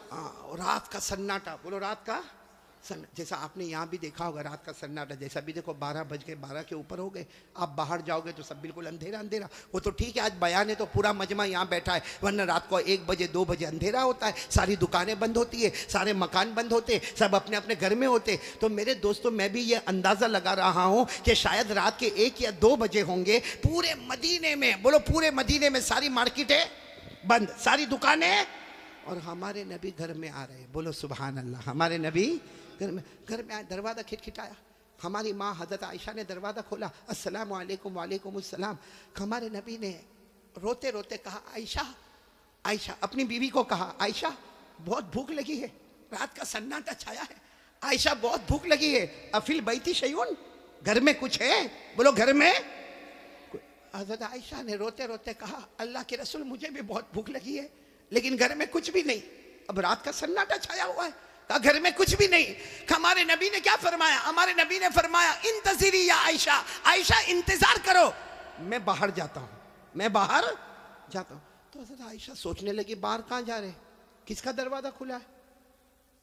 रात का सन्नाटा, बोलो रात का जैसा आपने यहाँ भी देखा होगा, रात का सन्नाटा जैसा भी देखो 12 बज गए, 12 के ऊपर हो गए, आप बाहर जाओगे तो सब बिल्कुल अंधेरा अंधेरा। वो तो ठीक है, आज बयान है तो पूरा मजमा यहाँ बैठा है, वरना रात को 1 बजे 2 बजे अंधेरा होता है, सारी दुकानें बंद होती है, सारे मकान बंद होते, सब अपने अपने घर में होते। तो मेरे दोस्तों, मैं भी ये अंदाज़ा लगा रहा हूँ कि शायद रात के 1 या 2 बजे होंगे, पूरे मदीने में, बोलो पूरे मदीने में सारी मार्केटें बंद, सारी दुकानें, और हमारे नबी घर में आ रहे। बोलो सुभान अल्लाह। हमारे नबी घर में आए, दरवाज़ा खिटखिटाया, हमारी माँ हज़रत आयशा ने दरवाज़ा खोला, अस्सलाम वालेकुम। वालेकुम अस्सलाम। हमारे नबी ने रोते रोते कहा, आयशा आयशा, अपनी बीवी को कहा, आयशा बहुत भूख लगी है, रात का सन्नाटा छाया है, आयशा बहुत भूख लगी है, अफिल बैती शयून, घर में कुछ है? बोलो घर में। हज़रत आयशा ने रोते रोते कहा, अल्लाह के रसूल मुझे भी बहुत भूख लगी है, लेकिन घर में कुछ भी नहीं। अब रात का सन्नाटा छाया हुआ है, कहा घर में कुछ भी नहीं। हमारे नबी ने क्या फरमाया? हमारे नबी ने फरमाया, इंतज़िरी या आयशा, आयशा इंतजार करो, मैं बाहर जाता हूँ, मैं बाहर जाता हूँ। तो हज़रत आयशा सोचने लगी, बाहर कहाँ जा रहे, किसका दरवाज़ा खुला है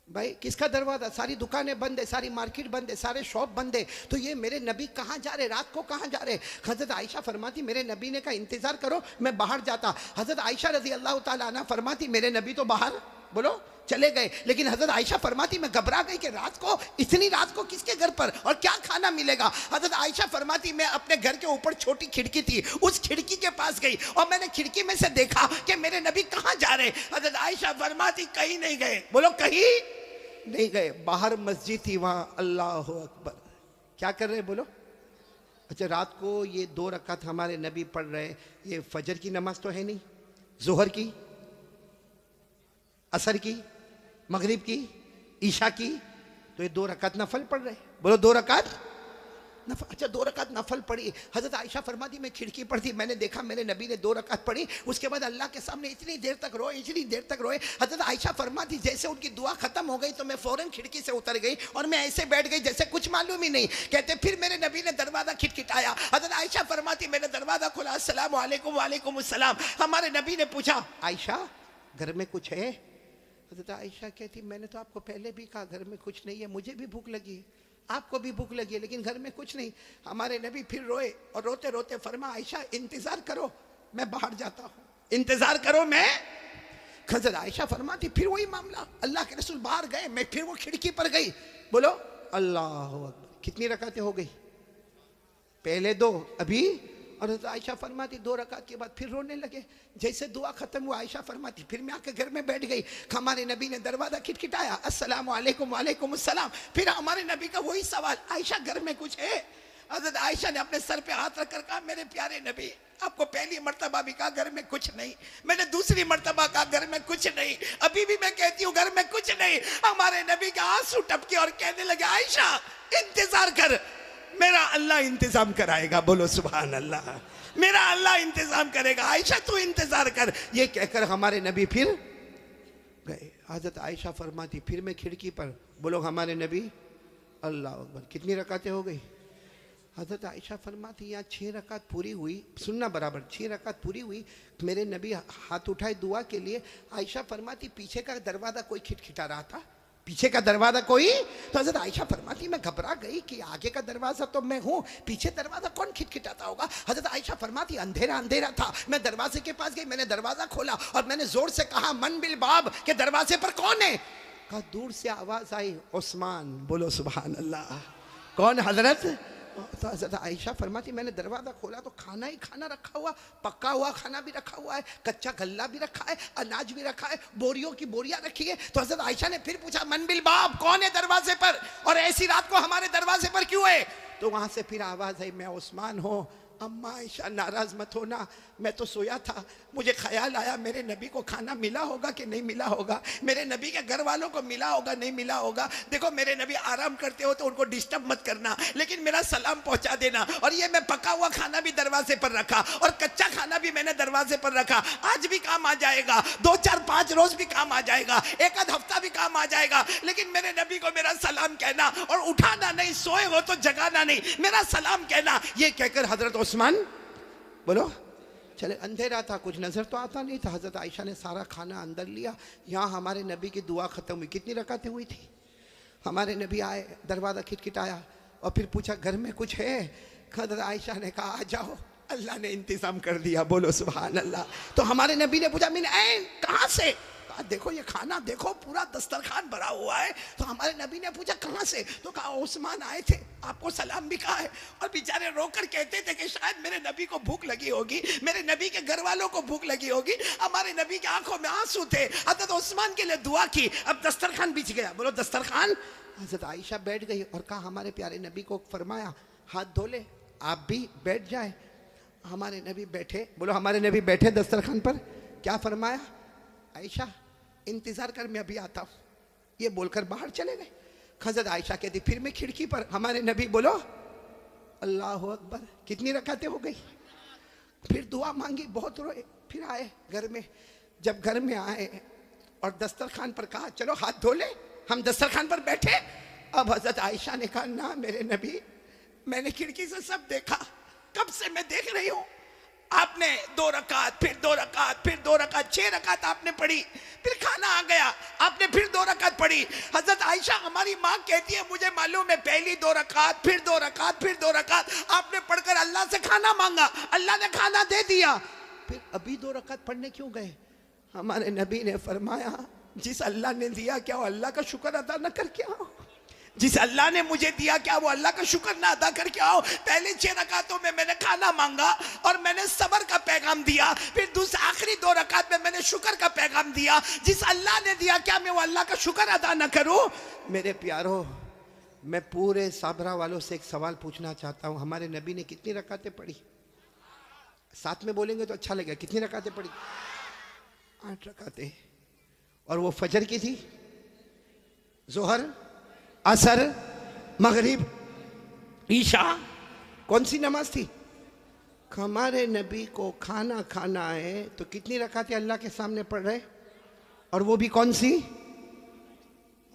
भाई, किसका दरवाज़ा? सारी दुकानें बंद है, सारी मार्केट बंद है, सारे शॉप बंद है, तो ये मेरे नबी कहाँ जा रहे, रात को कहाँ जा रहे? हज़रत आयशा फरमाती, मेरे नबी ने कहा इंतज़ार करो, मैं बाहर जाता। हज़रत आयशा रज़ी अल्लाह ताला अन्हा फरमाती, मेरे नबी तो बाहर, बोलो, चले गए, लेकिन हज़रत आयशा फरमाती, मैं घबरा गई कि रात को, इतनी रात को किसके घर पर और क्या खाना मिलेगा। हज़रत आयशा फरमाती, मैं अपने घर के ऊपर छोटी खिड़की थी, उस खिड़की के पास गई और मैंने खिड़की में से देखा कि मेरे नबी कहाँ जा रहे। हज़रत आयशा फरमाती, कहीं नहीं गए, बोलो कहीं नहीं गए, बाहर मस्जिद थी, वहाँ अल्लाह अकबर क्या कर रहे, बोलो। अच्छा, रात को ये 2 रकात हमारे नबी पढ़ रहे, ये फजर की नमाज तो है नहीं, जोहर की, असर की, मगरिब की, ईशा की, तो ये 2 रकात नफल पढ़ रहे, बोलो 2 रकात नफल। अच्छा, 2 रकात नफल पढ़ी। हज़रत आयशा फरमाती, मैं खिड़की पर थी, मैंने देखा मेरे नबी ने 2 रकात पढ़ी, उसके बाद अल्लाह के सामने इतनी देर तक रोए, इतनी देर तक रोए। हज़रत आयशा फरमाती, जैसे उनकी दुआ खत्म हो गई तो मैं फौरन खिड़की से उतर गई और मैं ऐसे बैठ गई जैसे कुछ मालूम ही नहीं। कहते फिर मेरे नबी ने दरवाज़ा खिटखिटाया, हज़रत आयशा फरमाती, मैंने दरवाज़ा खोला, अस्सलाम वालेकुम। वालेकुम अस्सलाम। हमारे नबी ने पूछा, आयशा घर में कुछ है? हज़रत आयशा कहती, मैंने तो आपको पहले भी कहा घर में कुछ नहीं है, मुझे भी भूख लगी है, आपको भी भूख लगी है, लेकिन घर में कुछ नहीं। हमारे नबी फिर रोए और रोते रोते फरमा, आयशा इंतज़ार करो, मैं बाहर जाता हूँ, इंतज़ार करो, मैं। हज़रत आयशा फरमाती, फिर वही मामला, अल्लाह के रसूल बाहर गए, मैं फिर वो खिड़की पर गई, बोलो अल्लाह अकबर। कितनी रकातें हो गई? पहले 2, अभी। और आयशा फरमाती, 2 रकात के बाद फिर रोने लगे, जैसे दुआ खत्म हुआ आयशा फरमाती, फिर मैं आके घर में बैठ गई। हमारे नबी ने दरवाज़ा खिटखिटाया, अस्सलाम वालेकुम। वालेकुम अस्सलाम। फिर हमारे नबी का वही सवाल, आयशा घर में कुछ है? हज़रत आयशा ने अपने सर पे हाथ रखकर कहा, मेरे प्यारे नबी, आपको पहली मर्तबा भी कहा घर में कुछ नहीं, मैंने दूसरी मर्तबा कहा घर में कुछ नहीं, अभी भी मैं कहती हूँ घर में कुछ नहीं। हमारे नबी का आंसू टपके और कहने लगे, आयशा इंतजार कर, मेरा अल्लाह इंतजाम कराएगा, बोलो सुभान अल्लाह, मेरा अल्लाह इंतजाम करेगा, आयशा तू इंतजार कर। ये कहकर हमारे नबी फिर गए। हज़रत आयशा फरमाती, फिर मैं खिड़की पर, बोलो हमारे नबी, अल्लाह अकबर। कितनी रकातें हो गई? हज़रत आयशा फरमाती, यहाँ 6 रकात पूरी हुई, सुनना बराबर, 6 रकात पूरी हुई, मेरे नबी हाथ उठाए दुआ के लिए। आयशा फरमाती, पीछे का दरवाज़ा कोई खिटखिटा रहा था, पीछे का दरवाज़ा कोई। तो हज़रत आयशा फरमाती, मैं घबरा गई कि आगे का दरवाज़ा तो मैं हूँ, पीछे दरवाज़ा कौन खिटखिटाता होगा। हज़रत आयशा फरमाती, अंधेरा अंधेरा था, मैं दरवाजे के पास गई, मैंने दरवाज़ा खोला और मैंने ज़ोर से कहा, मन बिल बाब, के दरवाजे पर कौन है? कहा, दूर से आवाज़ आई, उस्मान। बोलो सुभान अल्लाह। कौन? हज़रत। तो हज़रत आयशा फरमाती, मैंने दरवाज़ा खोला तो खाना ही खाना रखा हुआ, पका हुआ खाना भी रखा हुआ है, कच्चा गल्ला भी रखा है, अनाज भी रखा है, बोरियों की बोरियां रखी है। तो हज़रत आयशा ने फिर पूछा, मन बिल बाब, कौन है दरवाजे पर और ऐसी रात को हमारे दरवाजे पर क्यों है? तो वहाँ से फिर आवाज़ आई, मैं उस्मान हूँ। अम्मा आयशा नाराज़ मत होना, मैं तो सोया था, मुझे ख्याल आया मेरे नबी को खाना मिला होगा कि नहीं मिला होगा, मेरे नबी के घर वालों को मिला होगा नहीं मिला होगा। देखो मेरे नबी आराम करते हो तो उनको डिस्टर्ब मत करना, लेकिन मेरा सलाम पहुंचा देना। और ये मैं पका हुआ खाना भी दरवाजे पर रखा और कच्चा खाना भी मैंने दरवाजे पर रखा, आज भी काम आ जाएगा, 2 4 5 रोज भी काम आ जाएगा, 1 आध हफ्ता भी काम आ जाएगा, लेकिन मेरे नबी को मेरा सलाम कहना और उठाना नहीं, सोए हो तो जगाना नहीं, मेरा सलाम कहना। ये कहकर हजरत उस्मान, बोलो चले, अंधेरा था, कुछ नज़र तो आता नहीं था। हज़रत आयशा ने सारा खाना अंदर लिया। यहाँ हमारे नबी की दुआ ख़त्म हुई। कितनी रकातें हुई थी? हमारे नबी आए, दरवाज़ा खिटखिटाया और फिर पूछा घर में कुछ है? हज़रत आयशा ने कहा आ जाओ, अल्लाह ने इंतज़ाम कर दिया। बोलो सुभान अल्लाह। तो हमारे नबी ने पूछा मिन ऐन, कहाँ से? कहा देखो ये खाना देखो, पूरा दस्तरखान भरा हुआ है। तो हमारे नबी ने पूछा कहाँ से? तो कहा उस्मान आए थे, आपको सलाम भी कहा है। और बेचारे रोकर कहते थे कि शायद मेरे नबी को भूख लगी होगी, मेरे नबी के घर वालों को भूख लगी होगी। हमारे नबी की आंखों में आंसू थे। हज़रत उस्मान के लिए दुआ की, अब दस्तरखान बिछ गया। बोलो दस्तरखान। हज़रत आयशा बैठ गई और कहा हमारे प्यारे नबी को फरमाया हाथ धो ले, आप भी बैठ जाए। हमारे नबी बैठे। बोलो हमारे नबी बैठे दस्तरखान पर। क्या फरमाया? आयशा इंतज़ार कर, मैं अभी आता हूँ। ये बोलकर बाहर चले गए। हज़रत आयशा कहती फिर मैं खिड़की पर। हमारे नबी बोलो अल्लाह अकबर। कितनी रकातें हो गई? फिर दुआ मांगी, बहुत रोए। फिर आए घर में। जब घर में आए और दस्तरखान पर कहा चलो हाथ धो ले, हम दस्तरखान पर बैठे। अब हज़रत आयशा ने कहा ना मेरे नबी, मैंने खिड़की से सब देखा, कब से मैं देख रही हूँ। आपने 2 रकात, फिर 2 रकात, फिर 2 रकात, 6 रकात आपने पढ़ी। फिर खाना आ गया, आपने फिर 2 रकात पढ़ी। हज़रत आयशा हमारी माँ कहती है मुझे मालूम है पहली 2 रकात, फिर 2 रकात, फिर 2 रकात आपने पढ़कर अल्लाह से खाना मांगा, अल्लाह ने खाना दे दिया। फिर अभी 2 रकात पढ़ने क्यों गए? हमारे नबी ने फरमाया जिस अल्लाह ने दिया क्या वो अल्लाह का शुक्र अदा न करके आओ? जिस अल्लाह ने मुझे दिया क्या वो अल्लाह का शुक्र ना अदा करके आओ? पहले 6 रकातों में मैंने खाना मांगा और मैंने सबर का पैगाम दिया, फिर दूसरी आखिरी 2 रकात में मैंने शुक्र का पैगाम दिया। जिस अल्लाह ने दिया क्या मैं वो अल्लाह का शुक्र अदा न करूं? मेरे प्यारो, मैं पूरे साबरा वालों से एक सवाल पूछना चाहता हूं। हमारे नबी ने कितनी रकातें पढ़ी? साथ में बोलेंगे तो अच्छा लगेगा। कितनी रकातें पढ़ी? 8 रकातें। और वो फजर की थी, जोहर, असर, मगरिब, ईशा। कौन सी नमाज थी? हमारे नबी को खाना खाना है तो कितनी रकातें अल्लाह के सामने पढ़ रहे, और वो भी कौन सी?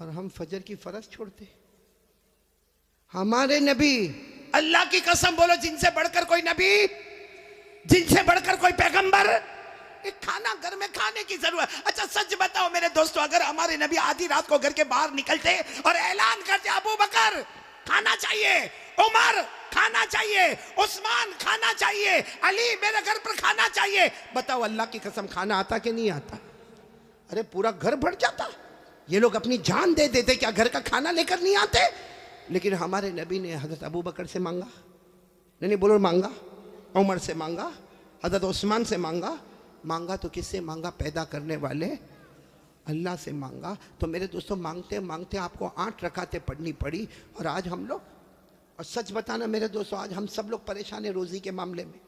और हम फजर की फर्ज छोड़ते। हमारे नबी, अल्लाह की कसम बोलो जिनसे बढ़कर कोई नबी, जिनसे बढ़कर कोई पैगंबर, एक खाना घर में खाने की जरूरत। अच्छा सच बताओ मेरे दोस्तों, अगर हमारे नबी आधी रात को घर के बाहर निकलते और ऐलान करते अबू बकर खाना चाहिए, उमर खाना चाहिए, उस्मान खाना चाहिए, अली मेरे घर पर खाना चाहिए, बताओ अल्लाह की कसम खाना आता कि नहीं आता? अरे पूरा घर भर जाता। ये लोग अपनी जान दे देते क्या घर का खाना लेकर नहीं आते? लेकिन हमारे नबी ने हजरत अबू बकर से मांगा, नहीं बोलो मांगा, उमर से मांगा, हजरत उस्मान से मांगा। मांगा तो किससे मांगा? पैदा करने वाले अल्लाह से मांगा। तो मेरे दोस्तों मांगते मांगते आपको 8 रकातें पढ़नी पड़ी। और आज हम लोग, और सच बताना मेरे दोस्तों, आज हम सब लोग परेशान है रोजी के मामले में।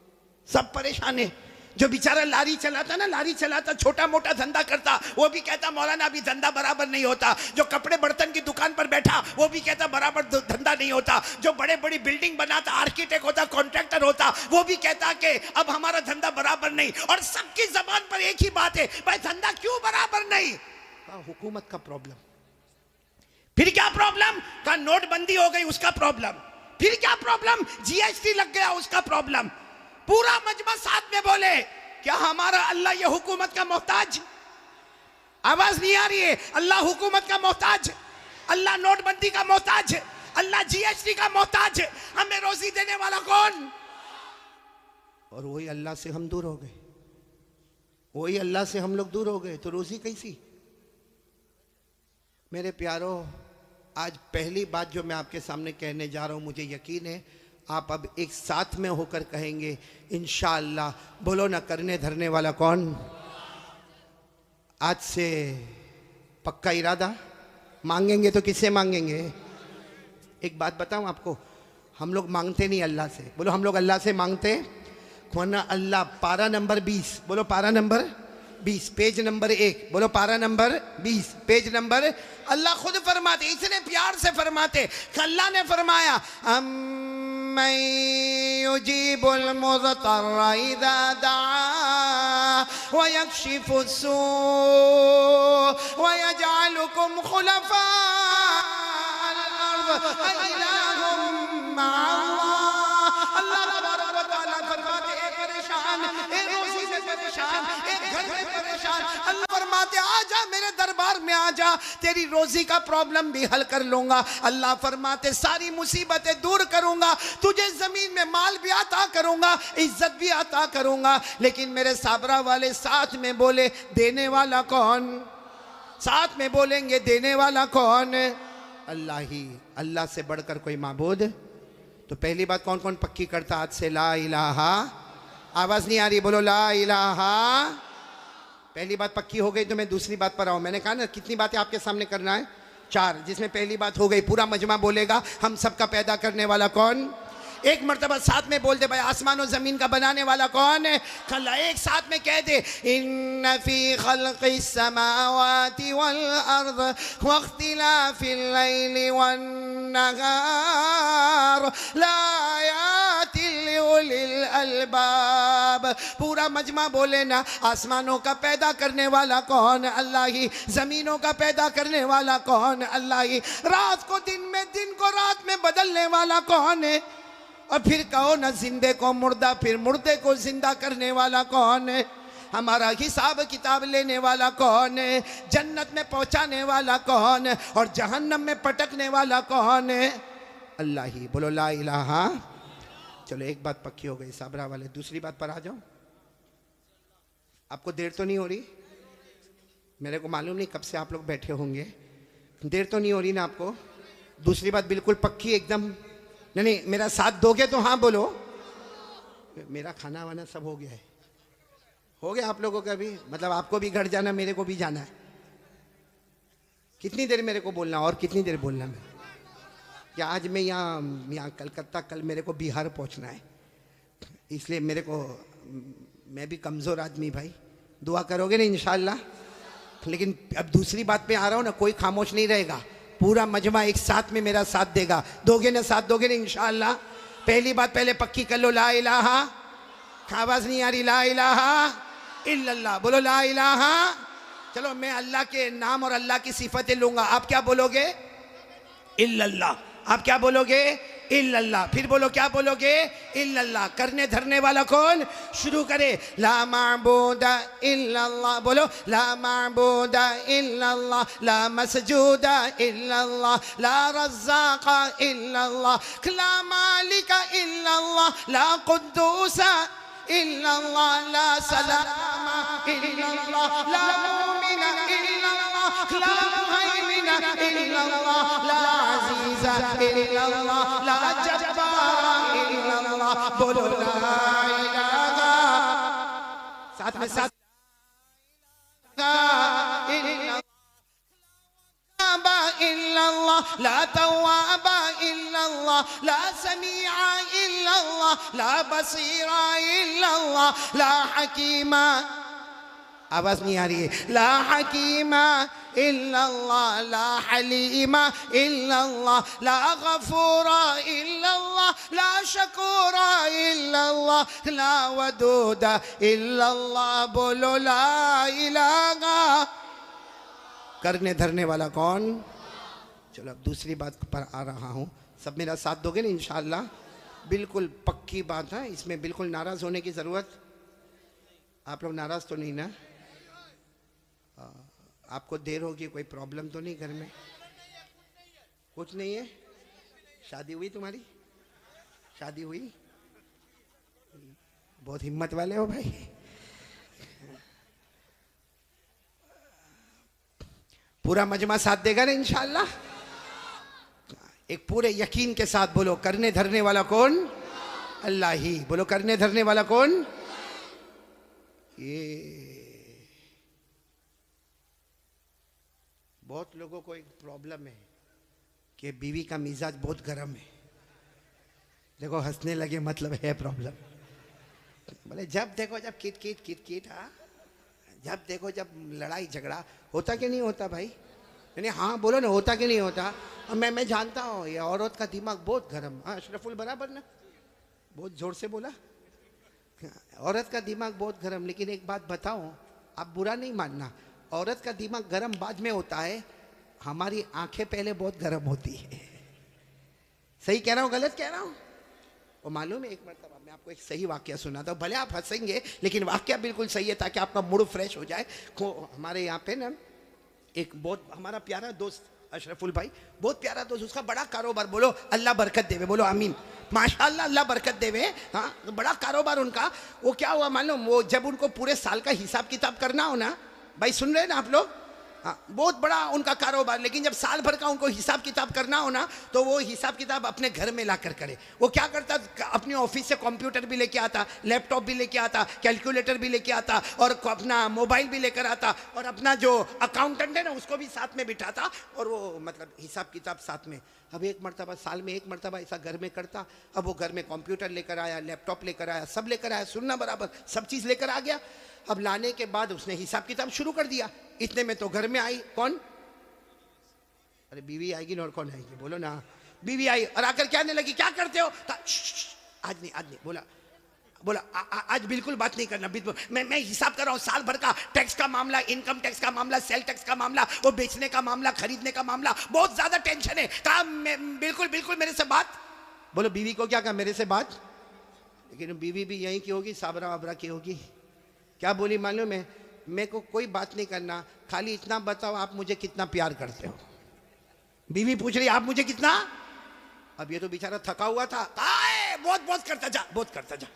सब परेशान है। जो बेचारा लारी चलाता ना, लारी चलाता, छोटा मोटा धंधा करता, वो भी कहता मौलाना अभी धंधा बराबर नहीं होता। जो कपड़े बर्तन की दुकान पर बैठा वो भी कहता बराबर धंधा नहीं होता। जो बड़े बड़ी बिल्डिंग बनाता, आर्किटेक्ट होता, कॉन्ट्रैक्टर होता, वो भी कहता कि अब हमारा धंधा बराबर नहीं। और सबकी जबान पर एक ही बात है, भाई धंधा क्यों बराबर नहीं? हुकूमत का प्रॉब्लम। फिर क्या प्रॉब्लम? का नोटबंदी हो गई उसका प्रॉब्लम। फिर क्या प्रॉब्लम? जीएसटी लग गया उसका प्रॉब्लम। पूरा मजमा साथ में बोले क्या हमारा अल्लाह ये हुकूमत का मोहताज? आवाज नहीं आ रही है। अल्लाह हुकूमत का मोहताज, अल्लाह नोटबंदी का मोहताज, अल्लाह जीएसटी का मोहताज। हमें रोजी देने वाला कौन? और वही अल्लाह से हम दूर हो गए, वही अल्लाह से हम लोग दूर हो गए तो रोजी कैसी? मेरे प्यारो, आज पहली बात जो मैं आपके सामने कहने जा रहा हूं, मुझे यकीन है आप अब एक साथ में होकर कहेंगे इंशाअल्लाह। बोलो ना, करने धरने वाला कौन? आज से पक्का इरादा। मांगेंगे तो किससे मांगेंगे? एक बात बताऊं आपको, हम लोग मांगते नहीं अल्लाह से। बोलो हम लोग अल्लाह से मांगते वरना अल्लाह। पारा नंबर 20, बोलो पारा नंबर 20, पेज नंबर 1, बोलो पारा नंबर 20, पेज नंबर। अल्लाह खुद फरमाते, इतने प्यार से फरमाते। अल्लाह ने फरमाया अम्मन युजीबुल मुज़्तर्रा इज़ा दआ व यक्शिफुस्सू व यजअलुकुम खुलफाअल अर्द अइलाहुम मअल्लाह। अल्लाह तबारक व तआला फरमाते, एक परेशान, एक रोजी से परेशान, एक घर में परेशान। अल्लाह फरमाते आजा मेरे दरबार में आजा, तेरी रोजी का प्रॉब्लम भी हल कर लूंगा। अल्लाह फरमाते सारी मुसीबतें दूर करूंगा, तुझे जमीन में माल भी अता करूंगा, इज्जत भी अता करूंगा। लेकिन मेरे साबरा वाले साथ में बोले देने वाला कौन? साथ में बोलेंगे देने वाला कौन? अल्लाह ही। अल्लाह से बढ़कर कोई माबूद। तो पहली बात कौन कौन पक्की करता आज से? ला इलाहा। आवाज नहीं आ रही, बोलो ला इलाहा। पहली बात पक्की हो गई तो मैं दूसरी बात पर आऊं। मैंने कहा ना कितनी बातें आपके सामने करना है? 4, जिसमें पहली बात हो गई पूरा मजमा बोलेगा हम सबका पैदा करने वाला कौन। एक मर्तबा साथ में बोल दे भाई आसमान और जमीन का बनाने वाला कौन है? खल्ला एक साथ में कह दे इन्न फी खल्क़िस समावाति वल अर्द वख्तिलाफिल लैलि वन नहार लायातिल लिउलिल अलबाब। पूरा मजमा बोले ना आसमानों का पैदा करने वाला कौन? अल्लाह ही। जमीनों का पैदा करने वाला कौन? अल्लाह ही। रात को दिन में, दिन को रात में बदलने वाला कौन है? और फिर कहो ना जिंदे को मुर्दा, फिर मुर्दे को जिंदा करने वाला कौन है? हमारा हिसाब किताब लेने वाला कौन है? जन्नत में पहुंचाने वाला कौन है? और जहन्नम में पटकने वाला कौन है? अल्लाह ही। बोलो ला इलाहा। चलो एक बात पक्की हो गई साबरा वाले, दूसरी बात पर आ जाओ। आपको देर तो नहीं हो रही? मेरे को मालूम नहीं कब से आप लोग बैठे होंगे, देर तो नहीं हो रही ना आपको? दूसरी बात बिल्कुल पक्की एकदम? नहीं, मेरा साथ दोगे तो हाँ बोलो। मेरा खाना वाना सब हो गया है। हो गया आप लोगों का भी? मतलब आपको भी घर जाना, मेरे को भी जाना है। कितनी देर मेरे को बोलना और कितनी देर बोलना मैं? या आज मैं यहाँ कलकत्ता, कल मेरे को बिहार पहुँचना है, इसलिए मेरे को, मैं भी कमज़ोर आदमी भाई, दुआ करोगे ना इंशाल्लाह। लेकिन अब दूसरी बात पे आ रहा हूँ ना, कोई खामोश नहीं रहेगा, पूरा मजमा एक साथ में मेरा साथ देगा। दोगे ना साथ, दोगे ना इंशाअल्लाह? पहली बात पहले पक्की कर लो, ला इलाहा। आवाज नहीं आ रही? ला इलाहा इल्लल्लाह। बोलो ला इलाहा। चलो मैं अल्लाह के नाम और अल्लाह की सिफतें लूंगा, आप क्या बोलोगे? इल्लल्लाह। आप क्या बोलोगे? इल्लल्लाह। फिर बोलो क्या बोलोगे? इल्लल्लाह। करने धरने वाला कौन? शुरू करे ला माबूदा इल्लल्लाह। बोलो ला माबूदा इल्लल्लाह, ला मसजूदा इल्लल्लाह, ला रज़्ज़ाक़ा इल्लल्लाह, ला मालिका इल्लल्लाह, ला कुद्दूसा इल्लल्लाह, ला सलामा इल्लल्लाह, ला मुमिना इल्लल्लाह, ला मुहैमिना इल्लल्लाह, ला अज़ीज़ा इल्लल्लाह, ला जब्बारा इल्लल्लाह। बोलो ला इलाहा। साथ में साथ इल्लल्लाह, ला तव्वाबा इल्लल्लाह, ला समीआ इल्लल्लाह, ला बसीरा इल्लल्लाह, ला हकीमा। आवाज नहीं आ रही है? ला हकीमा इल्लल्लाह, ला हलीमा इल्लल्लाह, ला गफूरा इल्लल्लाह, ला शकूरा इल्लल्लाह, ला वदूदा इल्लल्लाह। बोलो ला इलाहा। करने धरने वाला कौन? चलो अब दूसरी बात पर आ रहा हूँ, सब मेरा साथ दोगे ना इंशाअल्लाह? बिल्कुल पक्की बात है, इसमें बिल्कुल नाराज़ होने की ज़रूरत। आप लोग नाराज़ तो नहीं ना? आपको देर होगी, कोई प्रॉब्लम तो नहीं घर में? कुछ नहीं है? शादी हुई तुम्हारी? शादी हुई? बहुत हिम्मत वाले हो भाई। पूरा मजमा साथ देगा ना इंशाअल्लाह? एक पूरे यकीन के साथ बोलो करने धरने वाला कौन? अल्लाह ही। बोलो करने धरने वाला कौन? ये बहुत लोगों को एक प्रॉब्लम है कि बीवी का मिजाज बहुत गर्म है। देखो हंसने लगे, मतलब है प्रॉब्लम। बोले जब देखो जब किट किट किट किट, हाँ जब देखो जब लड़ाई झगड़ा होता कि नहीं होता भाई? नहीं हाँ बोलो ना, होता कि नहीं होता? मैं जानता हूँ ये औरत का दिमाग बहुत गर्म। हाँ अशरफुल बराबर ना, बहुत जोर से बोला। औरत का दिमाग बहुत गर्म, लेकिन एक बात बताओ, आप बुरा नहीं मानना, औरत का दिमाग गर्म बाद में होता है, हमारी आंखें पहले बहुत गर्म होती है। सही कह रहा हूँ गलत कह रहा हूँ? वो मालूम है, एक मरतबा मैं आपको एक सही वाकया सुनाता हूँ, भले आप हंसेंगे लेकिन वाकया बिल्कुल सही है ताकि आपका मूड फ्रेश हो जाए। हमारे यहाँ पे ना एक बहुत हमारा प्यारा दोस्त अशरफुल भाई, बहुत प्यारा दोस्त, उसका बड़ा कारोबार, बोलो अल्लाह बरकत देवे, बोलो आमीन, माशाअल्लाह अल्लाह बरकत देवे। हाँ, तो बड़ा कारोबार उनका। वो क्या हुआ मालूम, वो जब उनको पूरे साल का हिसाब किताब करना हो ना, भाई सुन रहे हैं ना आप लोग, हाँ बहुत बड़ा उनका कारोबार, लेकिन जब साल भर का उनको हिसाब किताब करना हो ना तो वो हिसाब किताब अपने घर में ला कर करे। वो क्या करता, अपने ऑफिस से कंप्यूटर भी लेके आता, लैपटॉप भी लेके आता, कैलकुलेटर भी लेके आता और अपना मोबाइल भी लेकर आता और अपना जो अकाउंटेंट है ना उसको भी साथ में बिठाता और वो मतलब हिसाब किताब साथ में। अब एक मरतबा साल में एक मरतबा ऐसा घर में करता। अब वो घर में कंप्यूटर लेकर आया, लैपटॉप लेकर आया, सब लेकर आया, सुनना बराबर, सब चीज़ लेकर आ गया। अब लाने के बाद उसने हिसाब किताब शुरू कर दिया। इतने में तो घर में आई कौन, अरे बीवी आएगी ना, और कौन आएगी बोलो ना, बीवी आई और आकर कहने लगी क्या करते हो, आज नहीं बोला बोला आज बिल्कुल बात नहीं करना, मैं हिसाब कर रहा हूँ साल भर का टैक्स का मामला, इनकम टैक्स का मामला, सेल टैक्स का मामला, वो बेचने का मामला, खरीदने का मामला, बहुत ज्यादा टेंशन है। कहा बिल्कुल बिल्कुल मेरे से बात, बोलो बीवी को क्या कहा, मेरे से बात, लेकिन बीवी भी यहीं की होगी, साबरा वाबरा की होगी। क्या बोली मालूम है, मेरे को कोई बात नहीं करना, खाली इतना बताओ आप मुझे कितना प्यार करते हो। बीवी पूछ रही आप मुझे कितना, अब ये तो बेचारा थका हुआ था, बहुत बहुत करता जा, बहुत करता जा,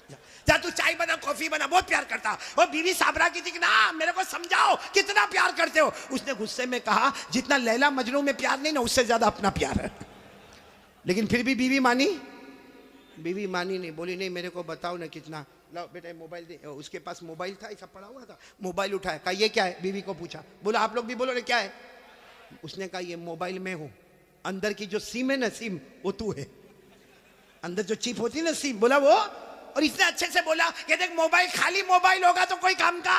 जा तू चाय बना, कॉफी बना, बहुत प्यार करता। और बीवी साबरा की थी कि ना मेरे को समझाओ कितना प्यार करते हो। उसने गुस्से में कहा जितना लैला मजनू में प्यार नहीं ना, उससे ज्यादा अपना प्यार है। लेकिन फिर भी बीवी मानी, बीवी मानी नहीं, बोली नहीं मेरे को बताओ ना कितना, लाओ बेटा मोबाइल दे। उसके पास मोबाइल था, ऐसा पड़ा हुआ था, मोबाइल उठाया, कहा ये क्या है, बीवी को पूछा, बोला आप लोग भी बोलो ना क्या है। उसने कहा ये मोबाइल में हूं, अंदर की जो सिम है ना, सिम वो तू है, अंदर जो चिप होती है ना सिम, बोला वो। और इतने अच्छे से बोला कि देख मोबाइल, खाली मोबाइल होगा तो कोई काम का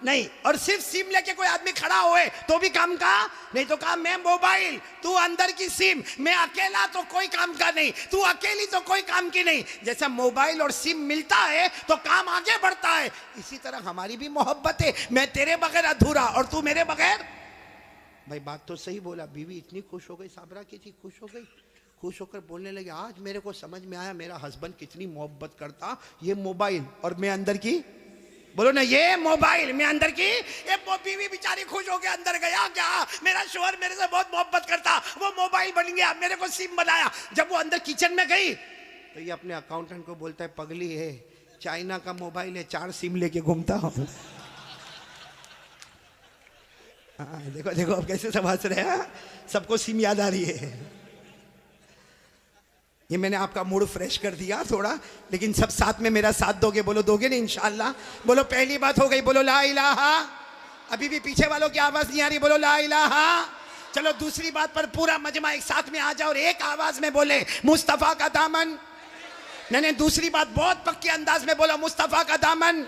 नहीं, और सिर्फ सिम लेके कोई आदमी खड़ा होए तो भी काम का नहीं। तो कहा मैं मोबाइल, तू अंदर की सिम, मैं अकेला तो कोई काम का नहीं, तू अकेली तो कोई काम की नहीं। जैसा मोबाइल और सिम मिलता है तो काम आगे बढ़ता है, इसी तरह हमारी भी मोहब्बत है, मैं तेरे बगैर अधूरा और तू मेरे बगैर। भाई बात तो सही बोला। बीवी इतनी खुश हो गई, साबरा की थी, खुश हो गई, खुश होकर बोलने लगे आज मेरे को समझ में आया मेरा हस्बैंड कितनी मोहब्बत करता, ये मोबाइल और मैं अंदर की, बोलो ना ये मोबाइल मैं अंदर की। ये बीवी बेचारी खुश होकर अंदर गया, क्या मेरा शोहर मेरे से बहुत मोहब्बत करता, वो मोबाइल बन गया, मेरे को सिम बनाया। जब वो अंदर किचन में गई तो ये अपने अकाउंटेंट को बोलता है पगली है, चाइना का मोबाइल है, 4 सिम लेके घूमता हूँ। हाँ देखो देखो अब कैसे समझ रहे हैं, सबको सिम याद आ रही है। ये मैंने आपका मूड फ्रेश कर दिया थोड़ा, लेकिन सब साथ में मेरा साथ दोगे, बोलो दोगे ना इंशाअल्लाह। बोलो पहली बात हो गई, बोलो ला इलाहा। अभी भी पीछे वालों की आवाज नहीं आ रही, बोलो ला इलाहा। चलो दूसरी बात पर पूरा मजमा एक साथ में आ जाओ और एक आवाज में बोले मुस्तफा का दामन। नहीं दूसरी बात बहुत पक्के अंदाज में बोलो, मुस्तफा का दामन,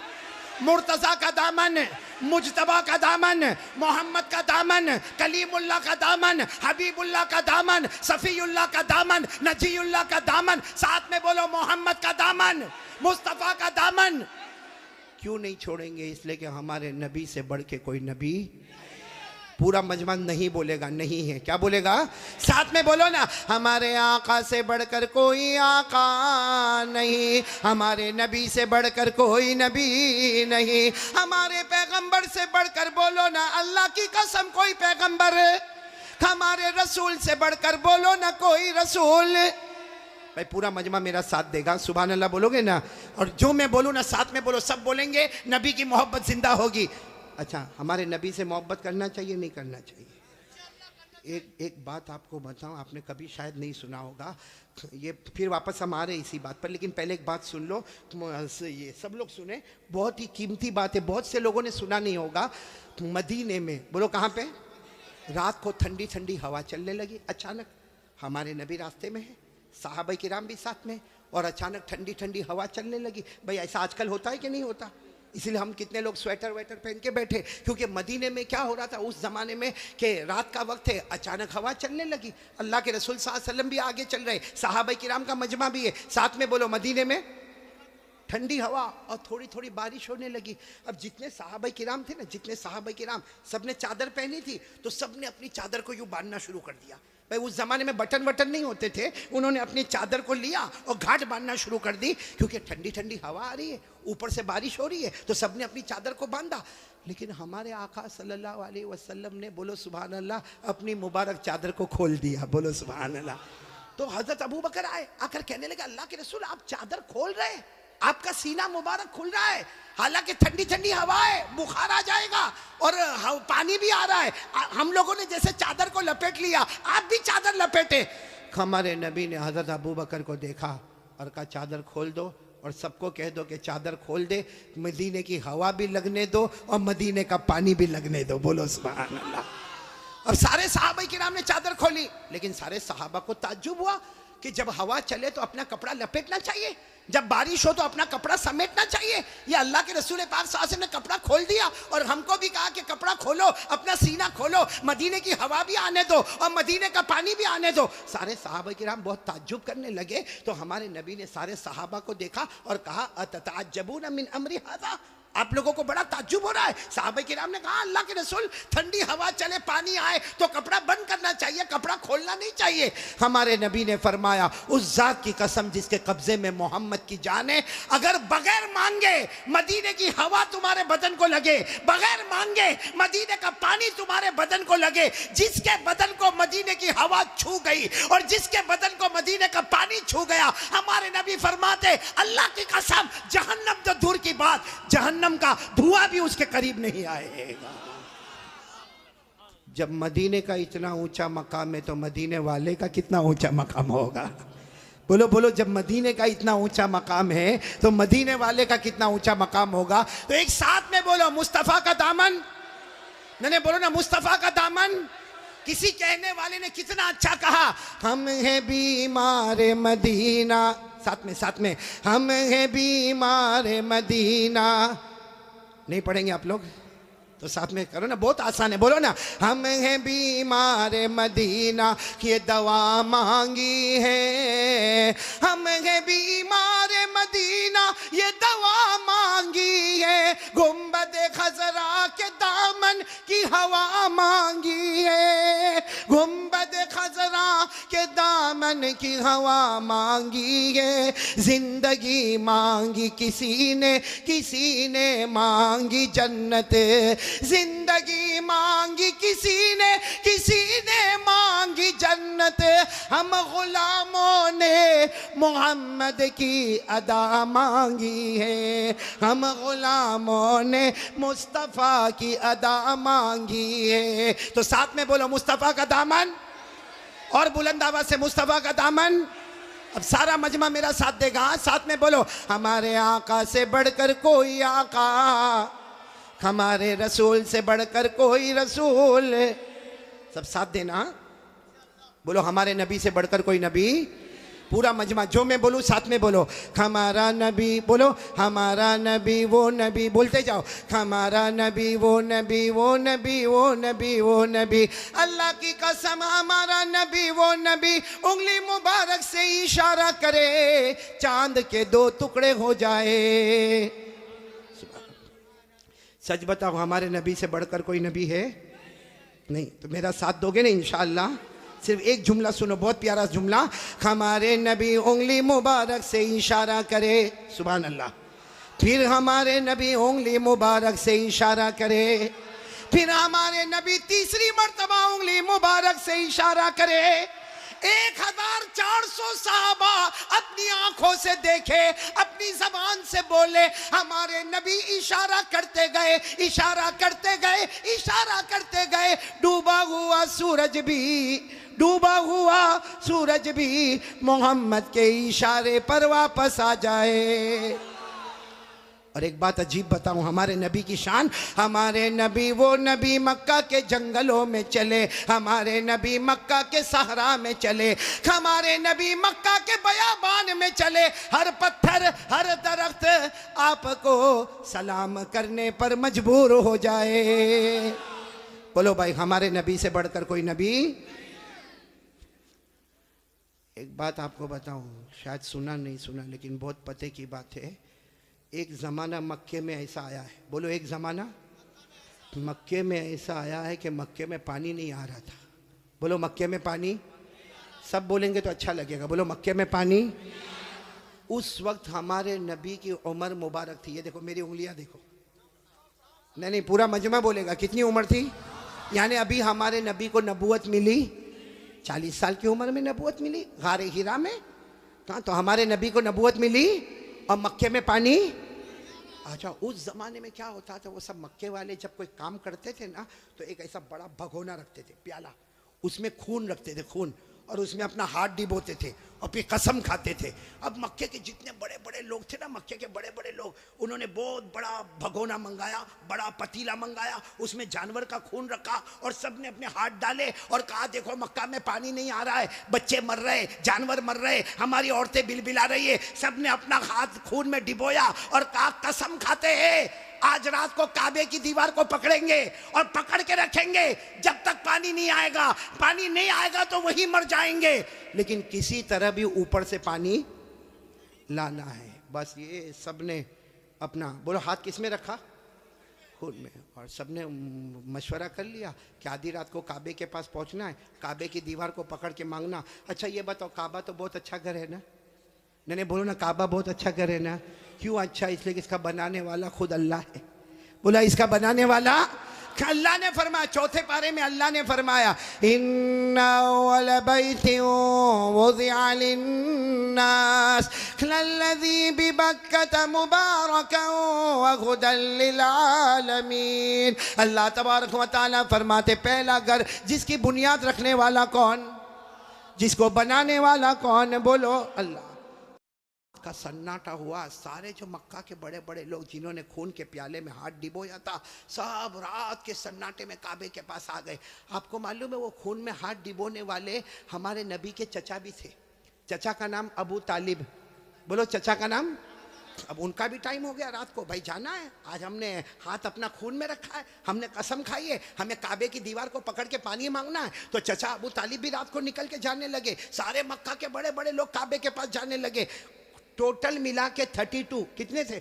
मुर्तजा का दामन, मुजतबा का दामन, मोहम्मद का दामन, कलीमुल्लाह का दामन, हबीबुल्लाह का दामन, सफीउल्लाह का दामन, नजीउल्लाह का दामन। साथ में बोलो मोहम्मद का दामन, मुस्तफा का दामन। क्यों नहीं छोड़ेंगे, इसलिए कि हमारे नबी से बढ़ के कोई नबी। पूरा मजमा नहीं बोलेगा, नहीं है, क्या बोलेगा, साथ में बोलो ना, हमारे आका से बढ़कर कोई आका नहीं, हमारे नबी से बढ़कर कोई नबी नहीं, हमारे पैगंबर से बढ़कर बोलो ना अल्लाह की कसम कोई पैगंबर, हमारे रसूल से बढ़कर बोलो ना कोई रसूल। भाई पूरा मजमा मेरा साथ देगा, सुभान अल्लाह बोलोगे ना, और जो मैं बोलूँ ना साथ में बोलो, सब बोलेंगे, नबी की मोहब्बत जिंदा होगी। अच्छा हमारे नबी से मोहब्बत करना चाहिए नहीं करना चाहिए। एक बात आपको बताऊं, आपने कभी शायद नहीं सुना होगा, ये फिर वापस हम आ रहे इसी बात पर, लेकिन पहले एक बात सुन लो, ये सब लोग सुने, बहुत ही कीमती बात है, बहुत से लोगों ने सुना नहीं होगा। मदीने में, बोलो कहाँ पे, रात को ठंडी ठंडी हवा चलने लगी अचानक, हमारे नबी रास्ते में है, साहबा किराम भी साथ में, और अचानक ठंडी ठंडी हवा चलने लगी। भाई ऐसा आजकल होता है कि नहीं होता, इसलिए हम कितने लोग स्वेटर वेटर पहन के बैठे, क्योंकि मदीने में क्या हो रहा था उस जमाने में कि रात का वक्त है, अचानक हवा चलने लगी, अल्लाह के रसूल सल्लल्लाहु अलैहि वसल्लम भी आगे चल रहे, सहाबा किराम का मजमा भी है, साथ में बोलो मदीने में ठंडी हवा और थोड़ी थोड़ी बारिश होने लगी। अब जितने सहाबा किराम थे ना, जितने सहाबा किराम, सबने चादर पहनी थी, तो सबने अपनी चादर को यूं बांधना शुरू कर दिया। भाई उस जमाने में बटन वटन नहीं होते थे, उन्होंने अपनी चादर को लिया और घाट बांधना शुरू कर दी, क्योंकि ठंडी ठंडी हवा आ रही है, ऊपर से बारिश हो रही है, तो सबने अपनी चादर को बांधा। लेकिन हमारे आका सल्लल्लाहु अलैहि वसल्लम ने, बोलो सुभान अल्लाह, अपनी मुबारक चादर को खोल दिया। बोलो सुभान अल्लाह। तो हजरत अबू बकर आए, आकर कहने लगे, अल्लाह के रसूल आप चादर खोल रहे हैं, आपका सीना मुबारक खुल रहा है, हालांकि ठंडी ठंडी हवा है, बुखार आ जाएगा और पानी भी आ रहा है, हम लोगों ने जैसे चादर को लपेट लिया, आप भी चादर लपेटे। हमारे नबी ने हजरत अबू बकर को देखा और कहा चादर खोल दो और सबको कह दो कि चादर खोल दे, मदीने की हवा भी लगने दो और मदीने का पानी भी लगने दो। बोलो सुभान अल्लाह। अब सारे सहाबा किराम ने चादर खोली, लेकिन सारे सहाबा को ताज्जुब हुआ कि जब हवा चले तो अपना कपड़ा लपेटना चाहिए, जब बारिश हो तो अपना कपड़ा समेटना चाहिए। ये अल्लाह के रसूल पाक सल्लल्लाहु अलैहि वसल्लम ने कपड़ा खोल दिया और हमको भी कहा कि कपड़ा खोलो, अपना सीना खोलो, मदीने की हवा भी आने दो और मदीने का पानी भी आने दो। सारे सहाबा किराम बहुत ताज्जुब करने लगे। तो हमारे नबी ने सारे सहाबा को देखा और कहा, अतताज्जबून मिन अमरी हाज़ा, आप लोगों को बड़ा ताज्जुब हो रहा है। साहबा किराम ने कहा, अल्लाह के रसूल, ठंडी हवा चले, पानी आए तो कपड़ा बंद करना चाहिए, कपड़ा खोलना नहीं चाहिए। हमारे नबी ने फरमाया, उस जात की कसम जिसके कब्जे में मोहम्मद की जान है, अगर बगैर मांगे मदीने की हवा तुम्हारे बदन को लगे, बगैर मांगे मदीने का पानी तुम्हारे बदन को लगे, जिसके बदन को मदीने की हवा छू गई और जिसके बदन को मदीने का पानी छू गया, हमारे नबी फरमाते, अल्लाह की कसम, जहन्नम तो दूर की बात, जहन्नम का धुआं भी उसके करीब नहीं आएगा। जब मदीने का इतना ऊंचा मकाम है तो मदीने वाले का कितना ऊंचा मकाम होगा। बोलो बोलो, जब मदीने का इतना ऊंचा मकाम है तो मदीने वाले का कितना ऊंचा मकाम होगा। तो एक साथ में बोलो, मुस्तफा का दामन। मैंने बोलो ना, मुस्तफा का दामन। किसी कहने वाले ने कितना अच्छा कहा, हम हैं बीमार मदीना, साथ में हम हैं बीमार मदीना। नहीं पढ़ेंगे आप लोग तो साथ में करो ना, बहुत आसान है, बोलो ना, हम हैं बीमार मदीना, ये दवा मांगी है, हम हैं बीमार मदीना, ये दवा मांगी है, गुंबद खजरा के दामन की हवा मांगी है, गुंबद खजरा के दामन की हवा मांगी है, जिंदगी मांगी किसी ने मांगी जन्नत, जिंदगी मांगी किसी ने मांगी जन्नत, हम गुलामों ने मोहम्मद की अदा मांगी है, हम गुलामों ने मुस्तफ़ा की अदा मांगी है। तो साथ में बोलो, मुस्तफ़ा का दामन, और बुलंद आवाज से, मुस्तफ़ा का दामन। अब सारा मजमा मेरा साथ देगा, साथ में बोलो, हमारे आका से बढ़कर कोई आका, हमारे रसूल से बढ़कर कोई रसूल। सब साथ देना, बोलो, हमारे नबी से बढ़कर कोई नबी। पूरा मजमा जो मैं बोलूँ साथ में बोलो, हमारा नबी, बोलो हमारा नबी वो नबी, बोलते जाओ, हमारा नबी वो नबी वो नबी वो नबी वो नबी, अल्लाह की कसम हमारा नबी वो नबी, उंगली मुबारक से इशारा करे चांद के दो टुकड़े हो जाए। सच बताओ, हमारे नबी से बढ़कर कोई नबी है? नहीं। तो मेरा साथ दोगे ना इंशाअल्लाह? सिर्फ एक जुमला सुनो, बहुत प्यारा जुमला, हमारे नबी उंगली मुबारक से इशारा करे, सुभान अल्लाह, फिर हमारे नबी उंगली मुबारक से इशारा करे, फिर हमारे नबी तीसरी मर्तबा उंगली मुबारक से इशारा करे। 1400 साहबा अपनी आंखों से देखे, अपनी जबान से बोले, हमारे नबी इशारा करते गए, इशारा करते गए, इशारा करते गए, डूबा हुआ सूरज भी मोहम्मद के इशारे पर वापस आ जाए। और एक बात अजीब बताऊं, हमारे नबी की शान, हमारे नबी वो नबी मक्का के जंगलों में चले, हमारे नबी मक्का के सहरा में चले, हमारे नबी मक्का के बयाबान में चले, हर पत्थर हर दरख्त आपको सलाम करने पर मजबूर हो जाए। बोलो भाई, हमारे नबी से बढ़कर कोई नबी। एक बात आपको बताऊं, शायद सुना नहीं सुना, लेकिन बहुत पते की बात है। एक ज़माना मक्के में ऐसा आया है, बोलो एक ज़माना मक्के में ऐसा आया है कि मक्के में पानी नहीं आ रहा था। बोलो मक्के में पानी, सब बोलेंगे तो अच्छा लगेगा, बोलो मक्के में पानी। उस वक्त हमारे नबी की उम्र मुबारक थी, ये देखो मेरी उंगलियां देखो, नहीं नहीं पूरा मजमा बोलेगा, कितनी उम्र थी? यानी अभी हमारे नबी को नबूवत मिली 40 साल की उम्र में नबूवत मिली गारे हिरा में। कहाँ? तो हमारे नबी को नबूवत मिली और मक्के में पानी। अच्छा, उस जमाने में क्या होता था, वो सब मक्के वाले जब कोई काम करते थे ना तो एक ऐसा बड़ा भगोना रखते थे, प्याला, उसमें खून रखते थे, खून, और उसमें अपना हाथ डिबोते थे और फिर कसम खाते थे। अब मक्के के जितने बड़े बड़े लोग थे ना, मक्के के बड़े बड़े लोग, उन्होंने बहुत बड़ा भगोना मंगाया, बड़ा पतीला मंगाया, उसमें जानवर का खून रखा और सबने अपने हाथ डाले और कहा देखो मक्का में पानी नहीं आ रहा है, बच्चे मर रहे, जानवर मर रहे, हमारी औरतें बिलबिला रही है। सबने अपना हाथ खून में डिबोया और कहा कसम खाते हैं आज रात को काबे की दीवार को पकड़ेंगे और पकड़ के रखेंगे जब तक पानी नहीं आएगा। पानी नहीं आएगा तो वही मर जाएंगे, लेकिन किसी तरह भी ऊपर से पानी लाना है। बस ये सबने अपना, बोलो हाथ किस में रखा? खून में। और सबने मशवरा कर लिया कि आधी रात को काबे के पास पहुंचना है, काबे की दीवार को पकड़ के मांगना। अच्छा ये बताओ, काबा तो बहुत अच्छा घर है ना? नहीं बोलो ना, काबा बहुत अच्छा घर है ना? क्यों अच्छा? इसलिए कि इसका बनाने वाला खुद अल्लाह है। बोला इसका बनाने वाला अल्लाह ने फरमाया, चौथे पारे में अल्लाह ने फरमाया इन्ना अव्वल बैतिन वुज़िअ लिन्नास लल्लज़ी बिबक्कता मुबारकन व हुदन लिल आलमीन। अल्लाह तबारक व तआला फरमाते पहला घर जिसकी बुनियाद रखने वाला कौन, जिसको बनाने वाला कौन? बोलो अल्लाह। का सन्नाटा हुआ, सारे जो मक्का के बड़े बड़े लोग जिन्होंने खून के प्याले में हाथ डिबोया था, सब रात के सन्नाटे में काबे के पास आ गए। आपको मालूम है वो खून में हाथ डिबोने वाले हमारे नबी के चचा भी थे। चचा का नाम अबू तालिब। बोलो चचा का नाम। अब उनका भी टाइम हो गया, रात को भाई जाना है, आज हमने हाथ अपना खून में रखा है, हमने कसम खाई है, हमें काबे की दीवार को पकड़ के पानी मांगना है। तो चचा अबू तालिब भी रात को निकल के जाने लगे, सारे मक्का के बड़े बड़े लोग काबे के पास जाने लगे। टोटल मिला के 32 कितने थे?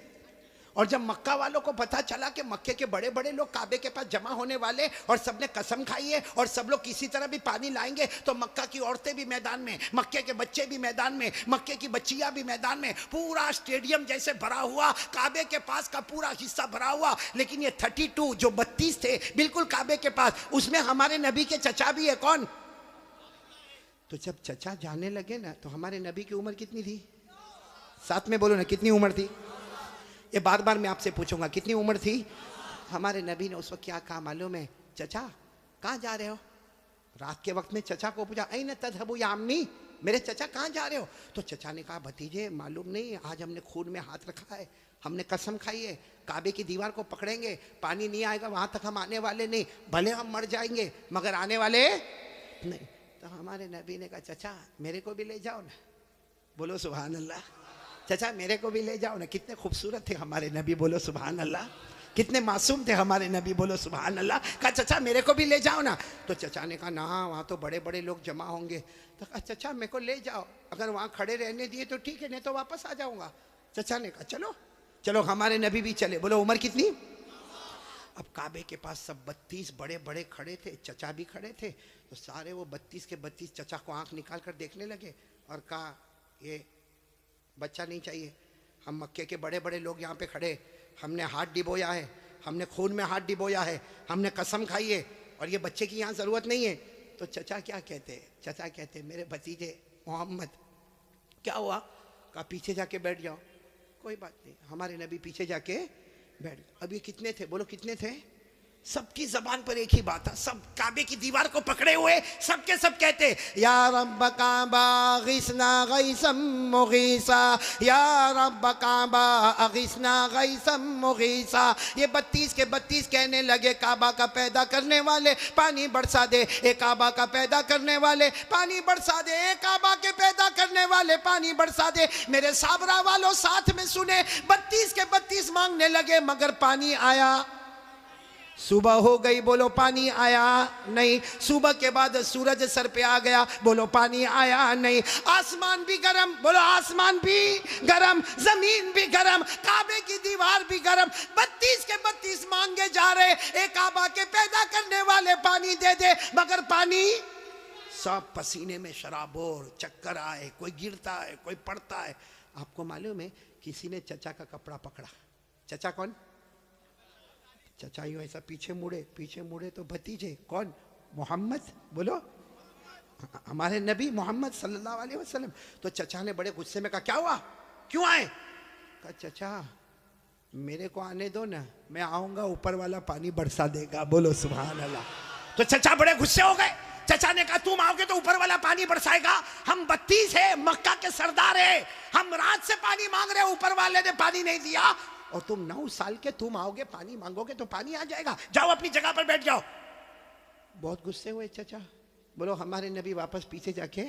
और जब मक्का वालों को पता चला कि मक्के के बड़े बड़े लोग काबे के पास जमा होने वाले और सबने कसम खाई है और सब लोग किसी तरह भी पानी लाएंगे, तो मक्का की औरतें भी मैदान में, मक्के के बच्चे भी मैदान में, मक्के की बच्चियां भी मैदान में, पूरा स्टेडियम जैसे भरा हुआ, काबे के पास का पूरा हिस्सा भरा हुआ। लेकिन ये 32 जो 32 थे बिल्कुल काबे के पास, उसमें हमारे नबी के चचा भी है। कौन? तो जब चचा जाने लगे ना, तो हमारे नबी की उम्र कितनी थी? साथ में बोलो ना, कितनी उम्र थी? ये बार बार मैं आपसे पूछूंगा, कितनी उम्र थी? हमारे नबी ने उस वक्त क्या कहा मालूम है? चचा कहाँ जा रहे हो? रात के वक्त में चचा को पूछा ऐन तज़हबू या अम्मी, मेरे चचा कहाँ जा रहे हो? तो चचा ने कहा भतीजे मालूम नहीं, आज हमने खून में हाथ रखा है, हमने कसम खाई है काबे की दीवार को पकड़ेंगे, पानी नहीं आएगा वहाँ तक हम आने वाले नहीं, भले हम मर जाएंगे मगर आने वाले नहीं। तो हमारे नबी ने कहा चचा मेरे को भी ले जाओ ना। बोलो सुभान अल्लाह। चचा मेरे को भी ले जाओ ना। कितने खूबसूरत थे हमारे नबी, बोलो सुभान अल्लाह। कितने मासूम थे हमारे नबी, बोलो सुभान अल्लाह। कहा चचा मेरे को भी ले जाओ ना। तो चचा ने कहा ना, वहाँ तो बड़े बड़े लोग जमा होंगे। तो कहा चचा मेरे को ले जाओ, अगर वहाँ खड़े रहने दिए तो ठीक है, नहीं तो वापस आ जाऊँगा। चचा ने कहा चलो चलो, हमारे नबी भी चले। बोलो उम्र कितनी? अब काबे के पास सब 32 बड़े बड़े खड़े थे, चचा भी खड़े थे। तो सारे वो 32 के 32 चचा को आँख निकाल कर देखने लगे और कहा ये बच्चा नहीं चाहिए, हम मक्के के बड़े बड़े लोग यहाँ पे खड़े, हमने हाथ डिबोया है, हमने खून में हाथ डिबोया है, हमने कसम खाई है और ये बच्चे की यहाँ ज़रूरत नहीं है। तो चचा क्या कहते? चचा कहते मेरे भतीजे मोहम्मद क्या हुआ? कहा पीछे जाके बैठ जाओ। कोई बात नहीं, हमारे नबी पीछे जाके बैठ गए। अब ये कितने थे? बोलो कितने थे? सबकी जबान पर एक ही बात है, सब काबे की दीवार को पकड़े हुए सबके सब कहते या रब्ब काबा अगिसना गैसम मुगीसा, या रब्ब काबा अगिसना गैसम मुगीसा। ये 32 के 32 कहने लगे काबा का पैदा करने वाले पानी बरसा दे, ए काबा का पैदा करने वाले पानी बरसा दे, ए काबा के पैदा करने वाले पानी बरसा दे। मेरे साबरा वालों साथ में सुने, 32 के 32 मांगने लगे मगर पानी आया। सुबह हो गई, बोलो पानी आया नहीं। सुबह के बाद सूरज सर पे आ गया, बोलो पानी आया नहीं। आसमान भी गरम, बोलो आसमान भी गरम, जमीन भी गरम, काबे की दीवार भी गरम। 32 के 32 मांगे जा रहे, एक काबा के पैदा करने वाले पानी दे दे, मगर पानी सब पसीने में शराबोर, चक्कर आए, कोई गिरता है, कोई पड़ता है। आपको मालूम है किसी ने चचा का कपड़ा पकड़ा। चचा कौन? चचा यूं ऐसा पीछे मुड़े तो भतीजे कौन? मोहम्मद, बोलो हमारे नबी मोहम्मद सल्लल्लाहु अलैहि वसल्लम। तो चचा ने बड़े गुस्से में कहा, क्या हुआ, क्यों आए? कहा चचा मेरे को आने दो ना, मैं आऊंगा ऊपर वाला पानी बरसा देगा, बोलो सुभान अल्लाह। तो चचा बड़े गुस्से हो गए। चचा ने कहा तुम आओगे तो ऊपर वाला पानी बरसाएगा? हम 32 है, मक्का के सरदार है, हम रात से पानी मांग रहे, ऊपर वाले ने पानी नहीं दिया, और तुम 9 साल के तुम आओगे पानी मांगोगे तो पानी आ जाएगा, जाओ अपनी जगह पर बैठ जाओ। बहुत गुस्से हुए चचा। बोलो हमारे नबी वापस पीछे जाके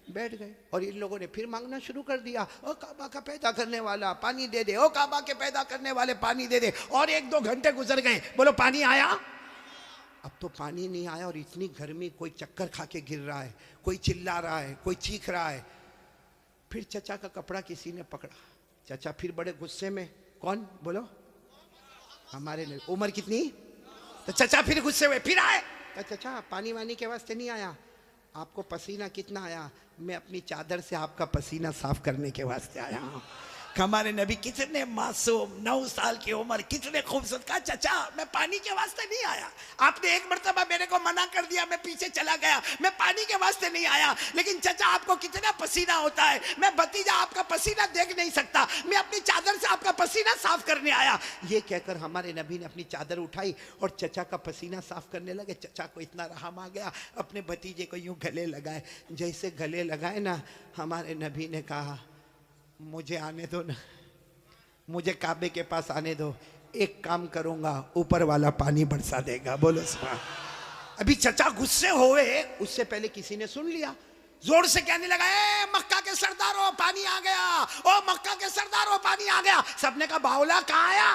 बैठ गए, और इन लोगों ने फिर मांगना शुरू कर दिया, ओ काबा का पैदा करने वाला पानी दे दे, ओ काबा के पैदा करने वाले पानी दे दे। और 1-2 घंटे गुजर गए, बोलो पानी आया? अब तो पानी नहीं आया, और इतनी गर्मी, कोई चक्कर खा के गिर रहा है, कोई चिल्ला रहा है, कोई चीख रहा है। फिर चचा का कपड़ा किसी ने पकड़ा। चचा फिर बड़े गुस्से में, कौन? बोलो हमारे नबी। उम्र कितनी? तो चचा फिर गुस्से हुए, फिर आए। तो चचा पानी वानी के वास्ते नहीं आया, आपको पसीना कितना आया? मैं अपनी चादर से आपका पसीना साफ करने के वास्ते आया हूँ। हमारे नबी कितने मासूम, 9 साल की उम्र, कितने खूबसूरत। कहा चचा मैं पानी के वास्ते नहीं आया, आपने एक मर्तबा मेरे को मना कर दिया, मैं पीछे चला गया, मैं पानी के वास्ते नहीं आया। लेकिन चचा आपको कितना पसीना होता है, मैं भतीजा आपका पसीना देख नहीं सकता, मैं अपनी चादर से आपका पसीना साफ करने आया। ये कहकर हमारे नबी ने अपनी चादर उठाई और चचा का पसीना साफ करने लगे। चचा को इतना रहम आ गया, अपने भतीजे को यूं गले लगाए। जैसे गले लगाए ना, हमारे नबी ने कहा मुझे आने दो ना, मुझे काबे के पास आने दो, एक काम करूंगा, ऊपर वाला पानी बरसा देगा, बोलो सुभान। अभी चचा गुस्से हुए, उससे पहले किसी ने सुन लिया, जोर से कहने लगा, ए मक्का के सरदारों पानी आ गया, ओ मक्का के सरदारों पानी आ गया। सबने कहा बावला कहाँ आया,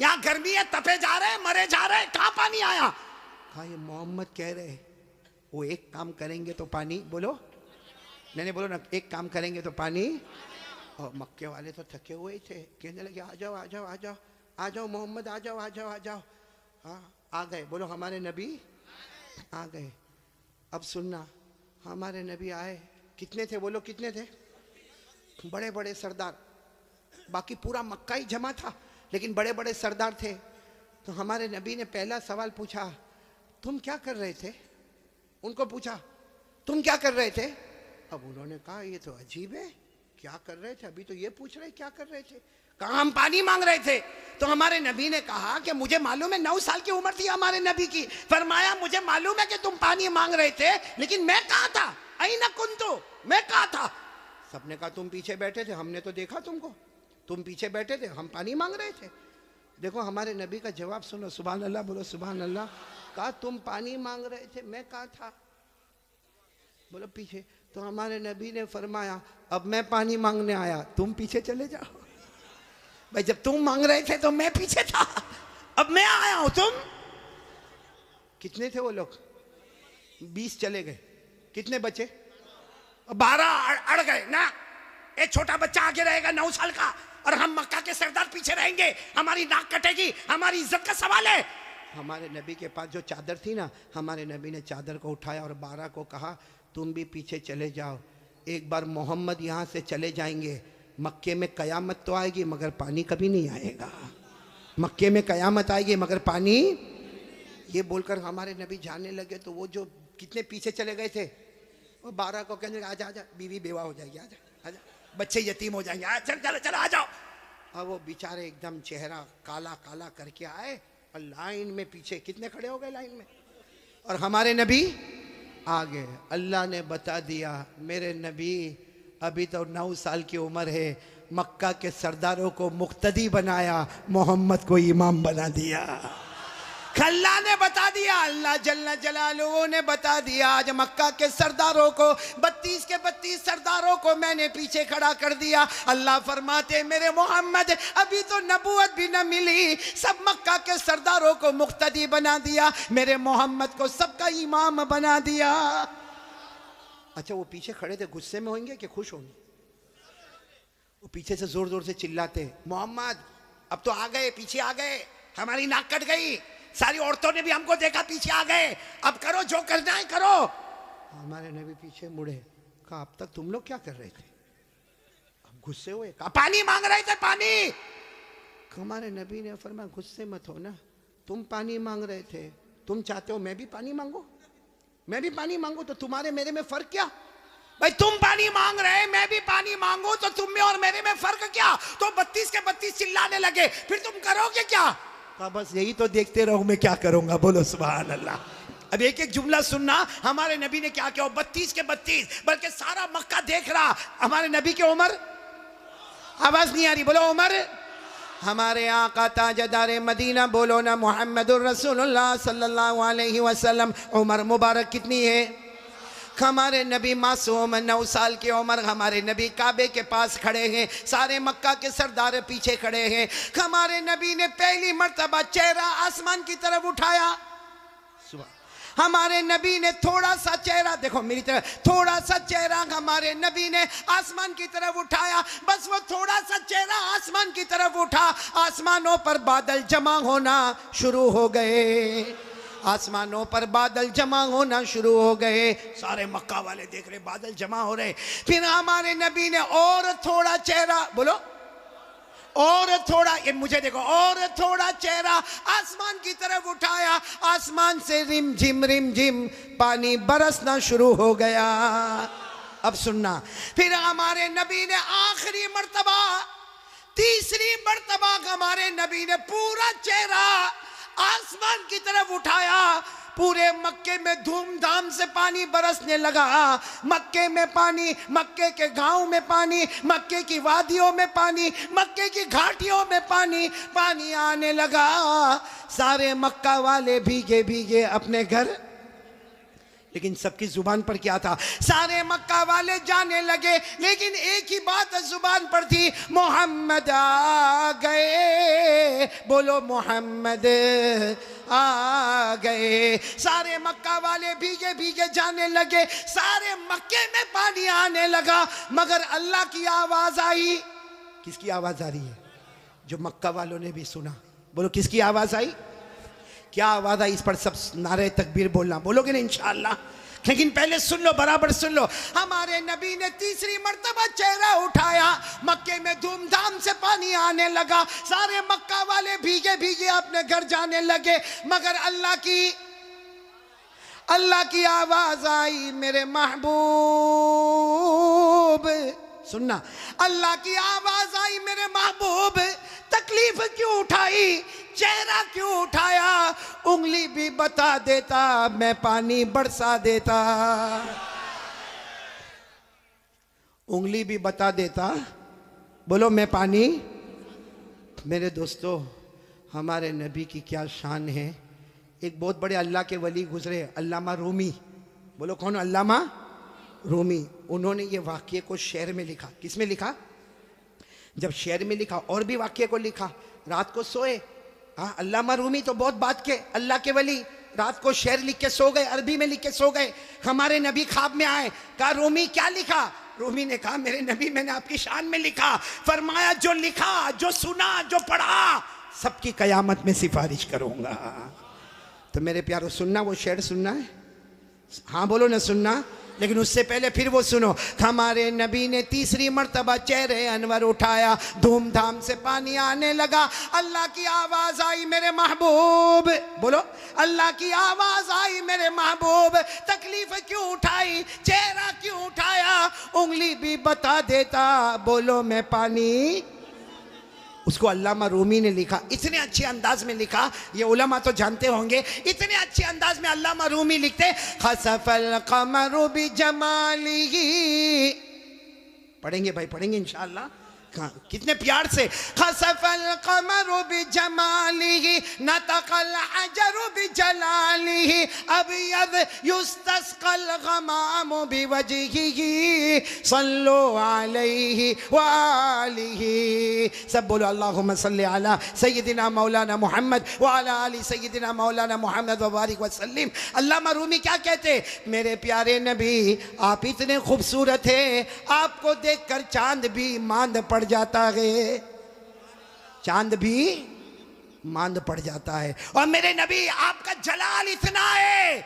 यहाँ गर्मी है, तपे जा रहे, मरे जा रहे, कहाँ पानी आया? कहा ये मोहम्मद कह रहे, वो एक काम करेंगे तो पानी, बोलो नहीं बोलो ना, एक काम करेंगे तो पानी। और मक्के वाले तो थके हुए थे, कहने लगे आ जाओ आ जाओ आ जाओ आ जाओ मोहम्मद, आ जाओ आ जाओ आ जाओ। हाँ आ गए, बोलो हमारे नबी आ गए। अब सुनना, हमारे नबी आए, कितने थे बोलो, कितने थे? बड़े बड़े सरदार, बाकी पूरा मक्का ही जमा था, लेकिन बड़े बड़े सरदार थे। तो हमारे नबी ने पहला सवाल पूछा, तुम क्या कर रहे थे? उनको पूछा तुम क्या कर रहे थे? अब उन्होंने कहा ये तो अजीब है, क्या कर रहे थे? अभी तो ये पूछ रहे क्या कर रहे थे? कहा हम पानी मांग रहे थे। तो हमारे नबी ने कहा कि मुझे मालूम है, 9 साल की उम्र थी हमारे नबी की, फरमाया मुझे मालूम है कि तुम पानी मांग रहे थे, लेकिन मैं कहाँ था? अईना कुंतु, मैं कहाँ था? सबने कहा तुम पीछे बैठे थे, हमने तो देखा तुमको, तुम पीछे बैठे थे, हम पानी मांग रहे थे। देखो हमारे नबी का जवाब सुनो, सुभान अल्लाह, बोलो सुभान अल्लाह। कहा तुम पानी मांग रहे थे, मैं कहाँ था? बोलो पीछे। तो हमारे नबी ने फरमाया अब मैं पानी मांगने आया, तुम पीछे चले जाओ। भाई जब तुम मांग रहे थे तो मैं पीछे था, अब मैं आया हूं, तुम कितने थे वो लोग? 20 चले गए, कितने बचे? 12 अड़ गए ना। एक छोटा बच्चा आगे रहेगा 9 साल का, और हम मक्का के सरदार पीछे रहेंगे, हमारी नाक कटेगी, हमारी इज्जत का सवाल है। हमारे नबी के पास जो चादर थी ना, हमारे नबी ने चादर को उठाया और 12 को कहा तुम भी पीछे चले जाओ, एक बार मोहम्मद यहाँ से चले जाएंगे, मक्के में कयामत तो आएगी मगर पानी कभी नहीं आएगा, मक्के में कयामत आएगी मगर पानी। ये बोलकर हमारे नबी जाने लगे। तो वो जो कितने पीछे चले गए थे, वो 12 को कहने लगे आजा आजा, बीवी बेवा हो जाएगी, आजा आजा, बच्चे यतीम हो जाएंगे, चल चल चल आ जाओ। अब वो बेचारे एकदम चेहरा काला काला करके आए, और लाइन में पीछे कितने खड़े हो गए लाइन में, और हमारे नबी आगे। अल्लाह ने बता दिया मेरे नबी अभी तो 9 साल की उम्र है, मक्का के सरदारों को मुक्तदी बनाया, मोहम्मद को इमाम बना दिया। अल्लाह ने बता दिया, अल्लाह जल्ल जलालुहू ने बता दिया। आज मक्का के सरदारों को 32 के 32 सरदारों को मैंने पीछे खड़ा कर दिया। अल्लाह फरमाते मेरे मोहम्मद अभी तो नबूवत भी न मिली, सब मक्का के सरदारों को मुक्तदी बना दिया, मेरे मोहम्मद को सबका इमाम बना दिया। अच्छा वो पीछे खड़े थे, गुस्से में होंगे कि खुश होंगे? वो पीछे से जोर जोर से चिल्लाते मोहम्मद अब तो आ गए, पीछे आ गए, हमारी नाक कट गई, सारी औरतों ने भी हमको देखा, पीछे आ गए, अब करो जो करना है करो। हमारे नबी पीछे मुड़े, कहा अब तक तुम लोग क्या कर रहे थे? अब गुस्से हुए, कहा पानी मांग रहे थे, पानी। हमारे नबी ने फरमाया गुस्से मत हो ना, तुम पानी मांग रहे थे, तुम चाहते हो मैं भी पानी मांगू? मैं भी पानी मांगू तो तुम्हारे मेरे में फर्क क्या? भाई तुम पानी मांग रहे, मैं भी पानी मांगू तो तुम में और मेरे में फर्क क्या? तो 32 के 32 चिल्लाने लगे, फिर तुम करोगे क्या? कहा बस यही तो देखते रहो, मैं क्या करूंगा। बोलो सुभान अल्लाह। अब एक एक जुमला सुनना, हमारे नबी ने क्या किया। 32 के 32 बल्कि सारा मक्का देख रहा। हमारे नबी की उम्र, आवाज नहीं आ रही, बोलो उम्र। हमारे आका ताजदार मदीना, बोलो ना मुहम्मदुर रसूलुल्लाह सल्लल्लाहु अलैहि वसल्लम, उम्र मुबारक कितनी है? हमारे नबी मासूम 9 साल की उम्र। हमारे नबी काबे के पास खड़े हैं, सारे मक्का के सरदार पीछे खड़े हैं। हमारे नबी ने पहली मर्तबा चेहरा आसमान की तरफ उठाया। सुबह हमारे नबी ने थोड़ा सा चेहरा, देखो मेरी तरफ, थोड़ा सा चेहरा हमारे नबी ने आसमान की तरफ उठाया। बस वो थोड़ा सा चेहरा आसमान की तरफ उठा, आसमानों पर बादल जमा होना शुरू हो गए। आसमानों पर बादल जमा होना शुरू हो गए। सारे मक्का वाले देख रहे बादल जमा हो रहे। फिर हमारे नबी ने और थोड़ा चेहरा, बोलो और थोड़ा, ये मुझे देखो, और थोड़ा चेहरा आसमान की तरफ उठाया। आसमान से रिम झिम पानी बरसना शुरू हो गया। अब सुनना, फिर हमारे नबी ने आखिरी मर्तबा, तीसरी मर्तबा हमारे नबी ने पूरा चेहरा आसमान की तरफ उठाया। पूरे मक्के में धूमधाम से पानी बरसने लगा। मक्के में पानी, मक्के के गांव में पानी, मक्के की वादियों में पानी, मक्के की घाटियों में पानी, पानी आने लगा। सारे मक्का वाले भीगे भीगे अपने घर, लेकिन सबकी जुबान पर क्या था? सारे मक्का वाले जाने लगे, लेकिन एक ही बात जुबान पर थी, मोहम्मद आ गए। बोलो मोहम्मद आ गए। सारे मक्का वाले भीगे भीगे जाने लगे, सारे मक्के में पानी आने लगा, मगर अल्लाह की आवाज आई। किसकी आवाज आ रही है? जो मक्का वालों ने भी सुना। बोलो किसकी आवाज आई? क्या आवाज आई? इस पर सब नारे तकबीर बोलना, बोलोगे ना इंशाअल्लाह। लेकिन पहले सुन लो, बराबर सुन लो। हमारे नबी ने तीसरी मर्तबा चेहरा उठाया, मक्के में धूमधाम से पानी आने लगा। सारे मक्का वाले भीगे भीगे अपने घर जाने लगे, मगर अल्लाह की आवाज आई, मेरे महबूब, सुनना, अल्लाह की आवाज आई, मेरे महबूब तकलीफ क्यों उठाई, चेहरा क्यों उठाया? उंगली भी बता देता, मैं पानी बरसा देता। उंगली भी बता देता, बोलो मैं पानी। मेरे दोस्तों, हमारे नबी की क्या शान है। एक बहुत बड़े अल्लाह के वली गुजरे, अल्लामा रूमी। बोलो कौन? अल्लामा रूमी। उन्होंने ये वाक्य को शेर में लिखा। किस में लिखा? जब शेर में लिखा, और भी वाक्य को लिखा। रात को सोए, हाँ, अल्लामा रूमी तो बहुत बात के अल्लाह के वली, रात को शेर लिख के सो गए, अरबी में लिख के सो गए। हमारे नबी ख्वाब में आए, कहा रूमी क्या लिखा? रूमी ने कहा मेरे नबी मैंने आपकी शान में लिखा। फरमाया जो लिखा, जो सुना, जो पढ़ा, सबकी कयामत में सिफारिश करूंगा। तो मेरे प्यारों, सुनना, वो शेर सुनना है? हाँ बोलो ना, सुनना। लेकिन उससे पहले फिर वो सुनो। हमारे नबी ने तीसरी मर्तबा चेहरे अनवर उठाया, धूमधाम से पानी आने लगा। अल्लाह की आवाज आई, मेरे महबूब, बोलो अल्लाह की आवाज आई, मेरे महबूब तकलीफ क्यों उठाई, चेहरा क्यों उठाया? उंगली भी बता देता, बोलो मैं पानी। उसको अल्लामा रूमी ने लिखा, इतने अच्छे अंदाज में लिखा, ये उलमा तो जानते होंगे। इतने अच्छे अंदाज में अल्लामा रूमी लिखते, खसफल कमरु बिजमालिही, पढ़ेंगे भाई, पढ़ेंगे इंशाअल्लाह। कितने प्यार से, खसफल कमरु बिजमालिही नतकल हजरु बिजलालिही अबयद युस्तस्कल गमामु बिवजहिही सल्लु अलैहि व आलिही। सब बोलो अल्लाहुम्मा सल्ली अला सय्यदिना मौलाना मोहम्मद व अला आलि सय्यदिना मौलाना मोहम्मद व बारिक व सल्लिम। अल्लामा रूमी क्या कहते, मेरे प्यारे नबी आप इतने खूबसूरत हैं, आपको देखकर चांद भी मांद पड़ जाता है, चांद भी मांद पड़ जाता है। और मेरे नबी आपका जलाल इतना है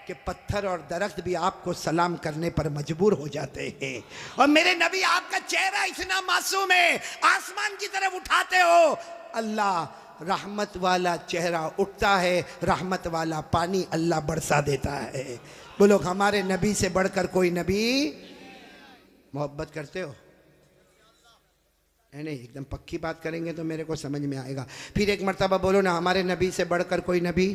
कि पत्थर और दरख्त भी आपको सलाम करने पर मजबूर हो जाते हैं। और मेरे नबी आपका चेहरा इतना मासूम है, आसमान की तरफ उठाते हो, अल्लाह रहमत वाला चेहरा उठता है, रहमत वाला पानी अल्लाह बरसा देता है। बोलो हमारे नबी से बढ़कर कोई नबी। मोहब्बत करते हो? नहीं, एकदम पक्की बात करेंगे तो मेरे को समझ में आएगा। फिर एक मर्तबा बोलो ना, हमारे नबी से बढ़कर कोई नबी।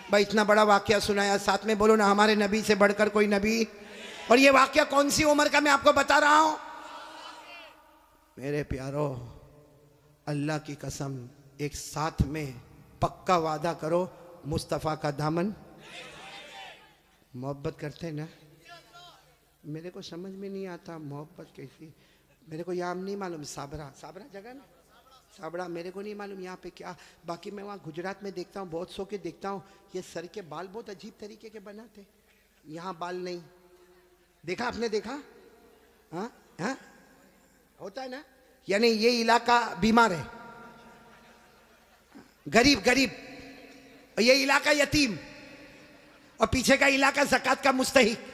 भाई इतना बड़ा वाकया सुनाया, साथ में बोलो ना, हमारे नबी से बढ़कर कोई नबी। और ये वाकया कौन सी उम्र का मैं आपको बता रहा हूं? मेरे प्यारो, अल्लाह की कसम, एक साथ में पक्का वादा करो, मुस्तफ़ा का दामन। मोहब्बत करते ना? मेरे को समझ में नहीं आता मोहब्बत कैसी। मेरे को यहाँ नहीं मालूम, साबरा जगह ना, साबरा मेरे को नहीं मालूम यहाँ पे क्या। बाकी मैं वहाँ गुजरात में देखता हूँ, बहुत सौ के देखता हूँ, ये सर के बाल बहुत अजीब तरीके के बनाते, यहाँ बाल नहीं। देखा आपने? देखा? हाँ हाँ, होता है ना। यानी ये इलाका बीमार है, गरीब, और ये इलाका यतीम, और पीछे का इलाका ज़कात का मुस्तहिक।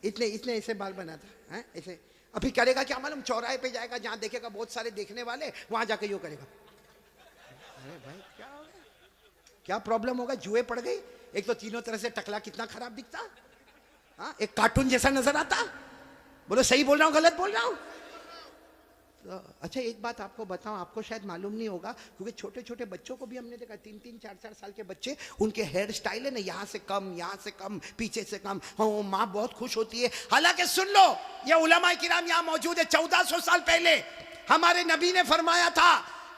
इतने ऐसे बाल बनाता है ऐसे। अभी करेगा क्या मालूम, चौराहे पे जाएगा, जहां देखेगा बहुत सारे देखने वाले, वहां जाके यूं करेगा। अरे भाई क्या हो गया, क्या प्रॉब्लम होगा? जुए पड़ गई। एक तो तीनों तरह से टकला कितना खराब दिखता, हाँ, एक कार्टून जैसा नजर आता। बोलो सही बोल रहा हूँ गलत बोल रहा हूँ? तो अच्छा एक बात आपको बताऊं, आपको शायद मालूम नहीं होगा, क्योंकि छोटे छोटे बच्चों को भी हमने देखा, 3-3, 4-4 साल के बच्चे, उनके हेयर स्टाइल है ना, यहाँ से कम, यहाँ से कम, पीछे से कम। हाँ, माँ बहुत खुश होती है। हालांकि सुन लो, ये उलमा किराम यहाँ मौजूद है, 1400 साल पहले हमारे नबी ने फरमाया था,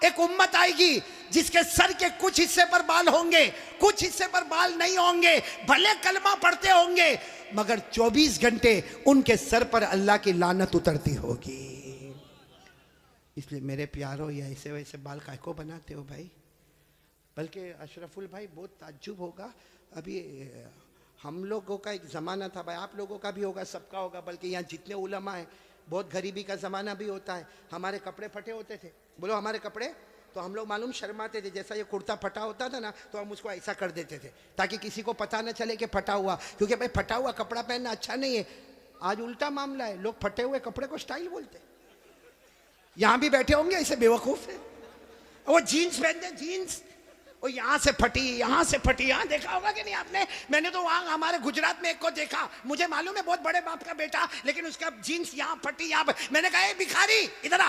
एक उम्मत आएगी जिसके सर के कुछ हिस्से पर बाल होंगे, कुछ हिस्से पर बाल नहीं होंगे, भले कलमा पढ़ते होंगे, मगर 24 घंटे उनके सर पर अल्लाह की लानत उतरती होगी। इसलिए मेरे प्यारो, ये ऐसे वैसे बाल काय को बनाते हो भाई? बल्कि अशरफुल भाई बहुत ताज्जुब होगा, अभी हम लोगों का एक ज़माना था भाई, आप लोगों का भी होगा, सबका होगा, बल्कि यहाँ जितने उलमा हैं, बहुत गरीबी का ज़माना भी होता है। हमारे कपड़े फटे होते थे, बोलो हमारे कपड़े, तो हम लोग मालूम शर्माते थे। जैसा ये कुर्ता फटा होता था ना, तो हम उसको ऐसा कर देते थे ताकि किसी को पता न चले कि फटा हुआ, क्योंकि भाई फटा हुआ कपड़ा पहनना अच्छा नहीं है। आज उल्टा मामला है, लोग फटे हुए कपड़े को स्टाइल बोलते हैं। यहां भी बैठे होंगे ऐसे बेवकूफ है, वो जीन्स पहनते, जीन्स और यहां से फटी, यहां से फटी। यहां देखा होगा कि नहीं आपने? मैंने तो वहां हमारे गुजरात में एक को देखा, मुझे मालूम है बहुत बड़े बाप का बेटा, लेकिन उसका जीन्स यहां फटी, यहां पर। मैंने कहा ए भिखारी इधर आ।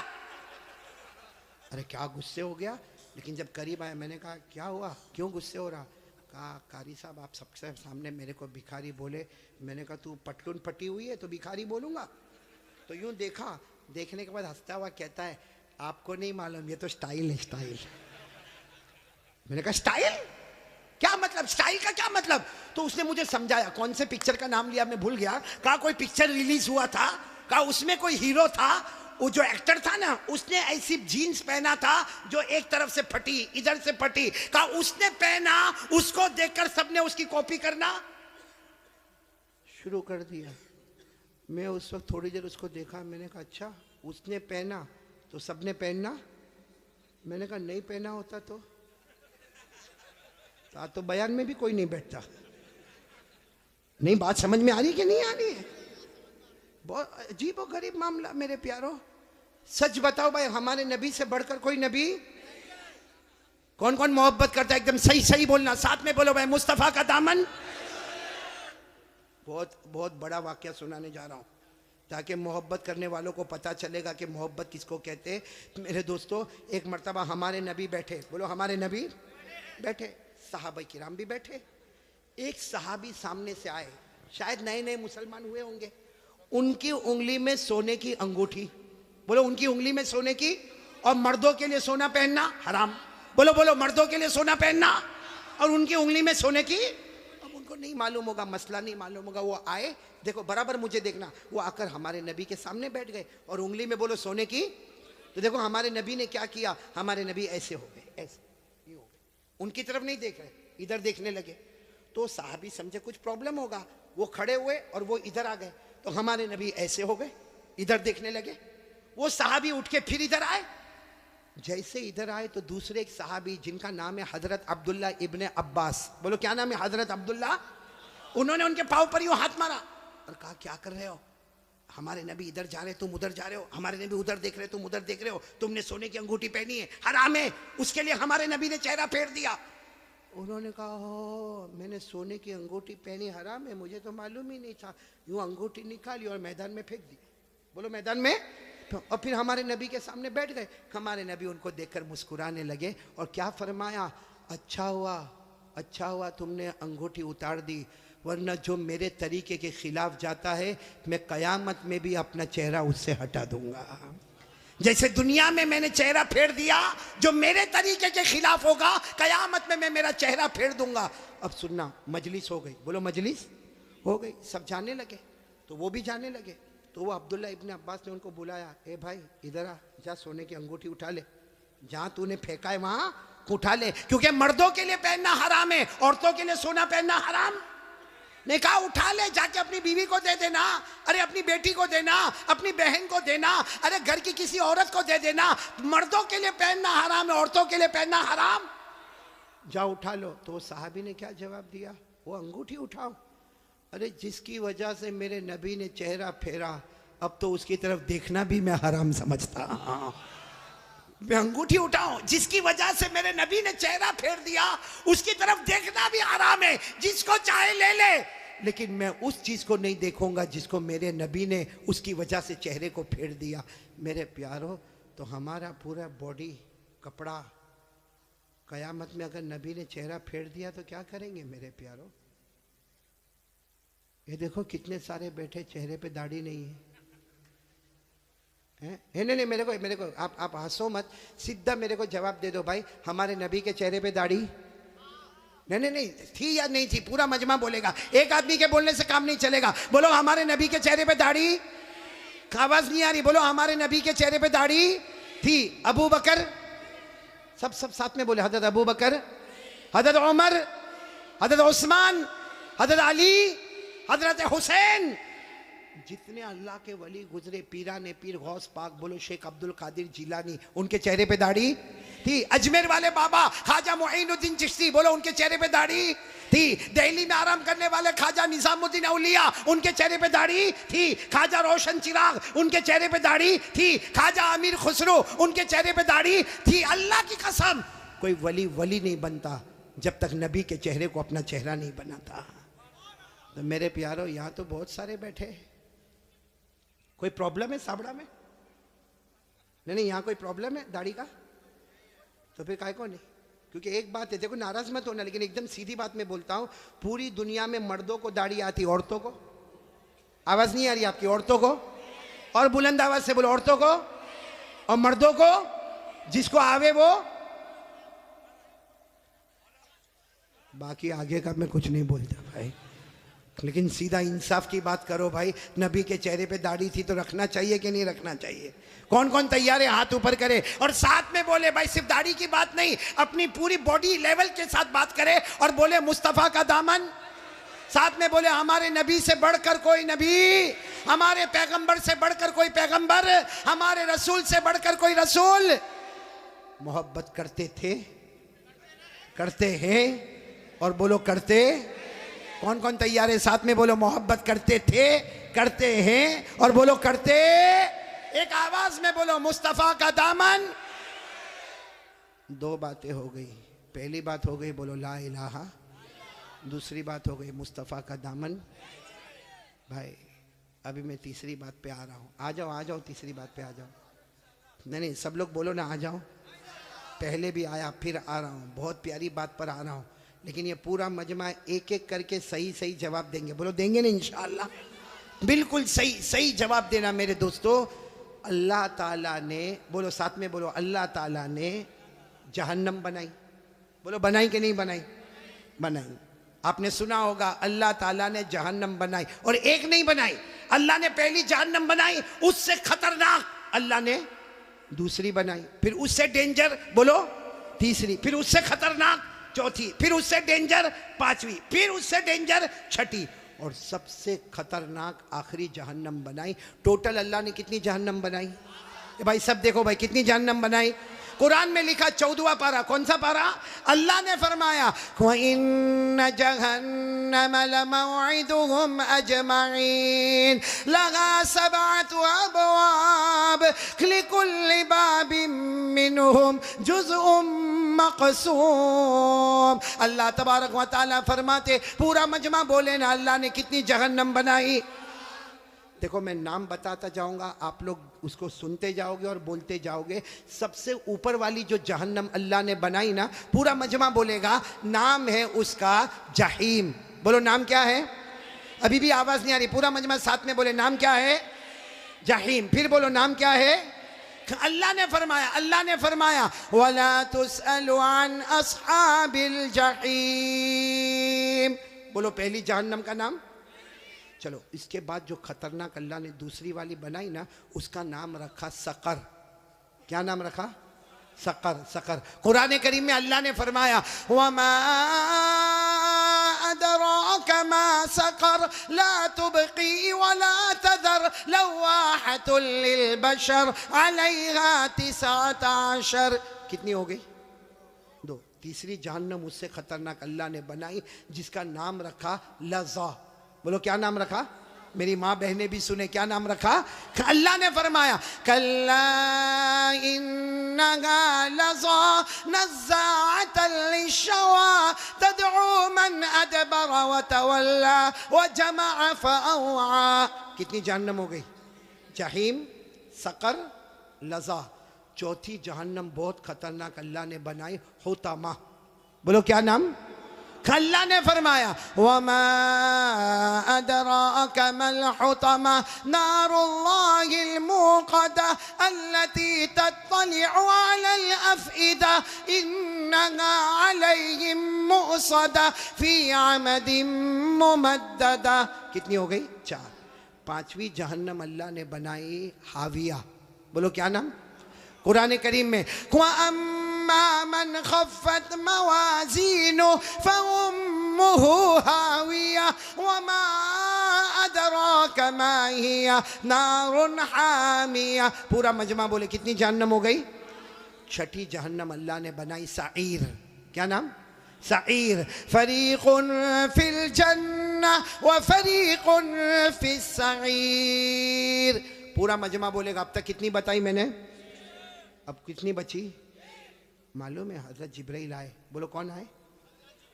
अरे क्या गुस्से हो गया, लेकिन जब करीब आया मैंने कहा क्या हुआ, क्यों गुस्से हो रहा? कहा कारी साहब आप सबसे सामने मेरे को भिखारी बोले। मैंने कहा तू पटलून फटी हुई है तो भिखारी बोलूंगा? तो यूं देखा, देखने के बाद हंसता हुआ कहता है आपको नहीं मालूम, ये तो स्टाइल है, स्टाइल। मैंने कहा स्टाइल क्या मतलब, स्टाइल का क्या मतलब? तो उसने मुझे समझाया, कौन से पिक्चर का नाम लिया मैं भूल गया। कहा कोई पिक्चर रिलीज हुआ था, कहा उसमें कोई हीरो था, वो जो एक्टर था ना, उसने ऐसी जीन्स पहना था जो एक तरफ से फटी, इधर से फटी। कहा उसने पहना, उसको देखकर सबने उसकी कॉपी करना शुरू कर दिया। मैं उस वक्त थोड़ी देर उसको देखा, मैंने कहा अच्छा उसने पहना तो सबने पहनना? मैंने कहा नहीं पहना होता तो बयान में भी कोई नहीं बैठता। नहीं, बात समझ में आ रही कि नहीं आ रही है? बहुत अजीब और गरीब मामला मेरे प्यारो। सच बताओ भाई, हमारे नबी से बढ़कर कोई नबी? कौन कौन मोहब्बत करता है? एकदम सही सही बोलना, साथ में बोलो भाई, मुस्तफा का दामन। बहुत बड़ा वाकया सुनाने जा रहा हूँ ताकि मोहब्बत करने वालों को पता चलेगा कि मोहब्बत किसको कहते हैं। मेरे दोस्तों, एक मर्तबा हमारे नबी बैठे, बोलो हमारे नबी बैठे, सहाबा किराम भी बैठे। एक सहाबी सामने से आए, शायद नए नए मुसलमान हुए होंगे, उनकी उंगली में सोने की अंगूठी, बोलो उनकी उंगली में सोने की, और मर्दों के लिए सोना पहनना हराम। बोलो बोलो मर्दों के लिए सोना पहनना और उनकी उंगली में सोने की। अब उनको नहीं मालूम होगा, मसला नहीं मालूम होगा, वो आए, देखो बराबर मुझे देखना, वो आकर हमारे नबी के सामने बैठ गए और उंगली में बोलो सोने की। तो देखो हमारे नबी ने क्या किया, हमारे नबी ऐसे हो गए, ऐसे ये हो गए, उनकी तरफ नहीं देख रहे, इधर देखने लगे। तो साहबी समझे कुछ प्रॉब्लम होगा, वो खड़े हुए और वो इधर आ गए। तो हमारे नबी ऐसे हो गए, इधर देखने लगे। वो साहबी उठ के फिर इधर आए। जैसे इधर आए तो दूसरे एक साहबी जिनका नाम है हजरत अब्दुल्ला इब्ने अब्बास, बोलो क्या नाम है, हजरत अब्दुल्ला, उन्होंने उनके पाँव पर यूं हाथ मारा और कहा क्या कर रहे हो, हमारे नबी इधर जा रहे तुम उधर जा रहे हो, हमारे नबी उधर देख रहे तुम उधर देख रहे हो, तुमने सोने की अंगूठी पहनी है, हराम है, उसके लिए हमारे नबी ने चेहरा फेर दिया। उन्होंने कहा हो मैंने सोने की अंगूठी पहनी, हराम है, मुझे तो मालूम ही नहीं था। यूं अंगूठी निकाली और मैदान में फेंक दी, बोलो मैदान में। और फिर हमारे नबी के सामने बैठ गए। हमारे नबी उनको देखकर मुस्कुराने लगे और क्या फरमाया, अच्छा हुआ तुमने अंगूठी उतार दी, वरना जो मेरे तरीके के खिलाफ जाता है मैं कयामत में भी अपना चेहरा उससे हटा दूंगा। जैसे दुनिया में मैंने चेहरा फेर दिया, जो मेरे तरीके के खिलाफ होगा कयामत में मैं मेरा चेहरा फेर दूंगा। अब सुनना, मजलिस हो गई, बोलो मजलिस हो गई, सब जाने लगे, तो वो भी जाने लगे। तो वो अब्दुल्ला इब्ने अब्बास ने उनको बुलाया, ए भाई इधर आ, जा सोने की अंगूठी उठा ले, जहां तूने फेंका है वहां उठा ले, क्योंकि मर्दों के लिए पहनना हराम है, औरतों के लिए सोना पहनना हराम। ने कहा उठा ले, जाके अपनी बीवी को दे देना, अरे अपनी बेटी को देना, अपनी बहन को देना, अरे घर की किसी औरत को दे देना। मर्दों के लिए पहनना हराम है, औरतों के लिए पहनना हराम। जाओ उठा लो। तो वो साहबी ने क्या जवाब दिया, वो अंगूठी उठाओ, अरे जिसकी वजह से मेरे नबी ने चेहरा फेरा, अब तो उसकी तरफ देखना भी मैं हराम समझता। मैं अंगूठी उठाऊं, जिसकी वजह से मेरे नबी ने चेहरा फेर दिया, उसकी तरफ देखना भी हराम है, जिसको चाहे ले ले, लेकिन मैं उस चीज को नहीं देखूंगा जिसको मेरे नबी ने उसकी वजह से चेहरे को फेर दिया। मेरे प्यारो, तो हमारा पूरा बॉडी कपड़ा कयामत में अगर नबी ने चेहरा फेर दिया तो क्या करेंगे मेरे प्यारो। ये देखो कितने सारे बैठे, चेहरे पे दाढ़ी नहीं है, हैं? नहीं मेरे को आप हंसो मत, सीधा मेरे को जवाब दे दो भाई, हमारे नबी के चेहरे पे दाढ़ी नहीं थी या नहीं थी, पूरा मजमा बोलेगा, एक आदमी के बोलने से काम नहीं चलेगा। बोलो हमारे नबी के चेहरे पे दाढ़ी, आवाज नहीं आ रही, बोलो हमारे नबी के चेहरे पे दाढ़ी थी। अबू बकर, सब साथ में बोले, हजरत अबू बकर, हजरत उमर, हजरत उस्मान, हजरत अली, हजरत हुसैन, जितने अल्लाह के वली गुजरे, पीरा ने पीर, गौस पाक, बोलो शेख अब्दुल कादिर जिलानी, उनके चेहरे पे दाढ़ी थी। अजमेर वाले बाबा ख्वाजा मुईनुद्दीन चिश्ती, बोलो उनके चेहरे पे दाढ़ी थी। दिल्ली में आराम करने वाले ख्वाजा निजामुद्दीन औलिया, उनके चेहरे पे दाढ़ी थी। ख्वाजा रोशन चिराग, उनके चेहरे पे दाढ़ी थी। ख्वाजा अमीर खुसरो, उनके चेहरे पे दाढ़ी थी। अल्लाह की कसम, कोई वली नहीं बनता जब तक नबी के चेहरे को अपना चेहरा नहीं बनाता। तो मेरे प्यारो, यहाँ तो बहुत सारे बैठे, कोई प्रॉब्लम है साबड़ा में? नहीं यहाँ कोई प्रॉब्लम है दाढ़ी का? तो फिर काय को नहीं? क्योंकि एक बात है, देखो नाराज मत होना, लेकिन एकदम सीधी बात मैं बोलता हूँ, पूरी दुनिया में मर्दों को दाढ़ी आती, औरतों को आवाज नहीं आ रही आपकी? औरतों को, और बुलंद आवाज से बोलो, औरतों को और मर्दों को, जिसको आवे वो। बाकी आगे का मैं कुछ नहीं बोलता भाई, लेकिन सीधा इंसाफ की बात करो भाई। नबी के चेहरे पे दाढ़ी थी तो रखना चाहिए कि नहीं रखना चाहिए? कौन कौन तैयार है हाथ ऊपर करे और साथ में बोले भाई सिर्फ दाढ़ी की बात नहीं, अपनी पूरी बॉडी लेवल के साथ बात करे और बोले मुस्तफा का दामन, साथ में बोले हमारे नबी से बढ़कर कोई नबी, हमारे पैगंबर से बढ़कर कोई पैगंबर, हमारे रसूल से बढ़कर कोई रसूल। मोहब्बत करते थे, करते हैं, और बोलो करते। कौन कौन तैयार है? साथ में बोलो मोहब्बत करते थे, करते हैं, और बोलो करते। एक आवाज में बोलो मुस्तफा का दामन। दो बातें हो गई, पहली बात हो गई बोलो ला इलाहा, दूसरी बात हो गई मुस्तफा का दामन। भाई अभी मैं तीसरी बात पे आ रहा हूँ, आ जाओ तीसरी बात पे आ जाओ। नहीं सब लोग बोलो ना आ जाओ, पहले भी आया फिर आ रहा हूँ, बहुत प्यारी बात पर आ रहा हूँ, लेकिन ये पूरा मजमा एक एक करके सही जवाब देंगे। बोलो देंगे ना इंशाअल्लाह? बिल्कुल सही जवाब देना मेरे दोस्तों। अल्लाह ताला ने, बोलो साथ में बोलो, अल्लाह ताला ने जहन्नम बनाई। बोलो बनाई कि नहीं बनाई? बनाई। आपने सुना होगा अल्लाह ताला ने जहन्नम बनाई, और एक नहीं बनाई, अल्लाह ने पहली जहन्नम बनाई, उससे खतरनाक अल्लाह ने दूसरी बनाई, फिर उससे डेंजर बोलो तीसरी, फिर उससे खतरनाक चौथी, फिर उससे डेंजर पांचवी, फिर उससे डेंजर छठी, और सबसे खतरनाक आखिरी जहन्नम बनाई। टोटल अल्लाह ने कितनी जहन्नम बनाई? भाई सब देखो भाई, कितनी जहन्नम बनाई? कुरान में लिखा 14वां पारा, कौन सा पारा? अल्लाह ने फरमाया इन्न जहन्नम लमौइदुहुम अजमईन लहा सबअतु अबवाब लिकुल्लि बाबिन मिनहुम जुज़उम मक़सूम। अल्लाह तबारक व तआला फरमाते, पूरा मजमा बोले ना, अल्लाह ने कितनी जहन्नम बनाई? देखो मैं नाम बताता जाऊंगा, आप लोग उसको सुनते जाओगे और बोलते जाओगे। सबसे ऊपर वाली जो जहन्नम अल्लाह ने बनाई ना, पूरा मजमा बोलेगा, नाम है उसका जहीम। बोलो नाम क्या है? अभी भी आवाज नहीं आ रही, पूरा मजमा साथ में बोले, नाम क्या है? जहीम। फिर बोलो नाम क्या है? अल्लाह ने फरमाया वला तुसअलु अन अस्हाबिल जहीम। बोलो पहली जहन्नम का नाम। चलो इसके बाद जो खतरनाक अल्लाह ने दूसरी वाली बनाई ना, उसका नाम रखा सकर। क्या नाम रखा? सकर। सकर। कुरान करीम में अल्लाह ने फरमाया वमा अदराका मा सकर ला तुबकी वला तदर लवाहतुल लिलबशर अलैहा 19। कितनी हो गई? 2। तीसरी जहन्नम उससे खतरनाक अल्लाह ने बनाई, जिसका नाम रखा लज़ा। बोलो क्या नाम रखा? मेरी माँ बहनें भी सुने, क्या नाम रखा? अल्लाह ने फरमाया कल्ला इन्नहा लज़ा नज़्ज़ाअतन लिश्शवा तदउ मन अदबर व तवल्ला व जमअ फअवा। कितनी जहन्नम हो गई? जहीम, सकर, लज़ा। चौथी जहन्नम बहुत खतरनाक अल्लाह ने बनाई, हुतमा। बोलो क्या नाम? अल्लाह ने फरमाया वमा अदराका मल हुतमा नारुल्लाहिल मूक़दा अल्लती तत्तलिउ अलल अफ़इदा इन्नहा अलैहिम मुअसदा फ़ी अमदिन मुमद्ददा। कितनी हो गई? 4। पांचवी जहन्नम अल्लाह ने बनाई हाविया। बोलो क्या नाम? कुरान करीम में मन खफ़्फ़त मवाज़ीनु फ़उम्मुहु हाविया वमा अदराका मा हिया नारुन हामिया। पूरा मजमा बोले कितनी जहन्नम हो गई? 6ठी जहन्नम अल्लाह ने बनाई सईर। क्या नाम? सईर। फरीक़ुन फ़िल जन्नह व फ़रीक़ुन फ़िस सईर। पूरा मजमा बोलेगा। अब तक कितनी बताई मैंने? अब कितनी बची? मालूम है? हज़रत जिब्राइल आए। बोलो कौन आए?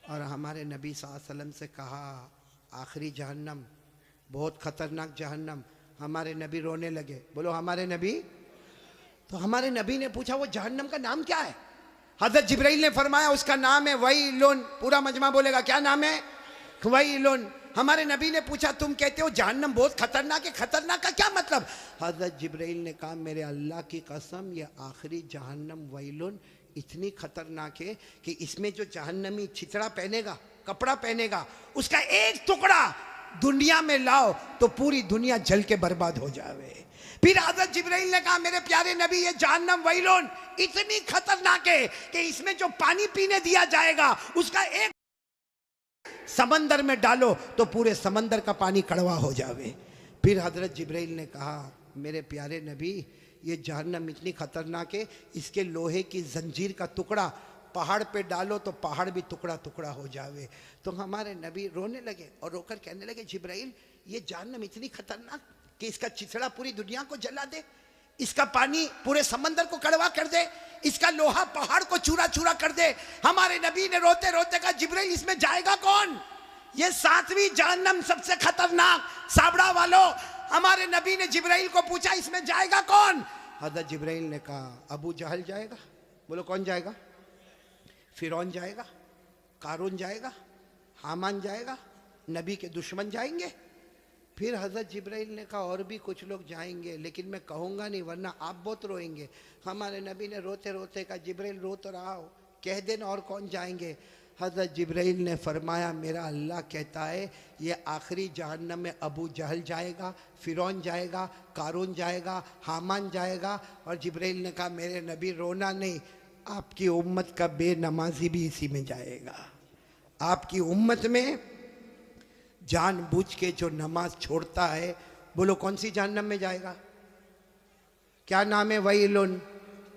और हमारे नबी सल्लल्लाहु अलैहि वसल्लम से कहा आखिरी जहन्नम बहुत खतरनाक जहन्नम। हमारे नबी रोने लगे। बोलो हमारे नबी। तो हमारे नबी ने पूछा वो जहन्नम का नाम क्या है? हज़रत जिब्राइल ने फरमाया उसका नाम है वैलुन। पूरा मजमा बोलेगा क्या नाम है? वैलुन। हमारे नबी ने पूछा तुम कहते हो जहन्नम बहुत खतरनाक है, खतरनाक का क्या मतलब? हज़रत जिब्राइल ने कहा मेरे अल्लाह की कसम ये आखिरी जहन्नम वैलुन इतनी खतरनाक है कि इसमें जो जहन्नमी छितड़ा पहनेगा, कपड़ा पहनेगा, उसका एक टुकड़ा दुनिया में लाओ तो पूरी दुनिया जल के बर्बाद हो जावे। फिर हज़रत जिब्राइल ने कहा मेरे प्यारे नबी ये जहन्नम वैलुन इतनी खतरनाक है कि इसमें जो पानी पीने दिया जाएगा उसका एक समंदर में डालो तो पूरे समंदर का पानी कड़वा हो जावे। फिर हज़रत जिब्राइल ने कहा मेरे प्यारे नबी ये जहन्नम इतनी खतरनाक है इसके लोहे की जंजीर का टुकड़ा पहाड़ पे डालो तो पहाड़ भी टुकड़ा टुकड़ा हो जावे। तो हमारे नबी रोने लगे और रोकर कहने लगे जिब्राइल ये जहन्नम इतनी खतरनाक कि इसका चिथड़ा पूरी दुनिया को जला दे, इसका पानी पूरे समंदर को कड़वा कर दे, इसका लोहा पहाड़ को चूरा चूरा कर दे। हमारे नबी ने रोते रोते कहा जिब्राइल इसमें जाएगा कौन? ये 7वीं जहन्नम सबसे खतरनाक। साबड़ा वालों हमारे नबी ने जिब्राइल को पूछा इसमें जाएगा कौन? हज़रत जिब्राइल ने कहा अबू जहल जाएगा। बोलो कौन जाएगा? फिरौन जाएगा, कारून जाएगा, हामान जाएगा, नबी के दुश्मन जाएंगे। फिर हज़रत जिब्राइल ने कहा और भी कुछ लोग जाएंगे, लेकिन मैं कहूँगा नहीं वरना आप बहुत रोएंगे। हमारे नबी ने रोते रोते कहा जिब्राइल रो तो रहा हो, कह देना और कौन जाएंगे। हज़रत जिब्राइल ने फरमाया मेरा अल्लाह कहता है ये आखिरी जहन्नम में अबू जहल जाएगा, फ़िरौन जाएगा, कारून जाएगा, हामान जाएगा। और जिब्राइल ने कहा मेरे नबी रोना नहीं, आपकी उम्मत का बेनमाजी भी इसी में जाएगा। आपकी उम्मत में जानबूझ के जो नमाज छोड़ता है, बोलो कौन सी जहन्नम में जाएगा? क्या नाम है? वैलुन।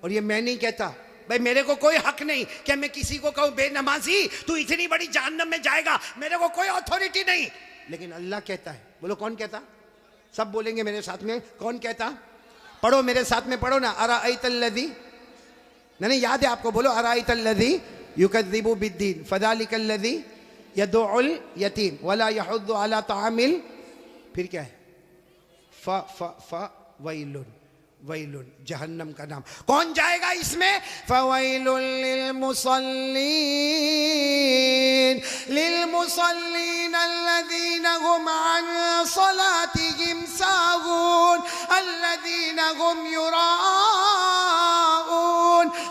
और ये मैं नहीं कहता भाई, मेरे को कोई हक नहीं कि मैं किसी को कहूं बेनमाजी तू इतनी बड़ी जहन्नम में जाएगा, मेरे को कोई अथॉरिटी नहीं, लेकिन अल्लाह कहता है। बोलो कौन कहता? सब बोलेंगे मेरे साथ में, कौन कहता? पढ़ो मेरे साथ में, पढ़ो ना। अराअयतल्लज़ी, नहीं याद है आपको, बोलो अराअयतल्लज़ी युकज़्ज़िबु बिद्दीन फ़ज़ालिकल्लज़ी यदउल यतीम वला यहुद्दु अला तामिल, फिर क्या है? वैलुन, वैलुन जहन्नम का नाम। कौन जाएगा इसमें? फ़वैलुन लिलमुसल्लीन, लिलमुसल्लीन अल्लज़ीना हुम अन सलातिहिम साहून अल्लज़ीना हुम युराऊन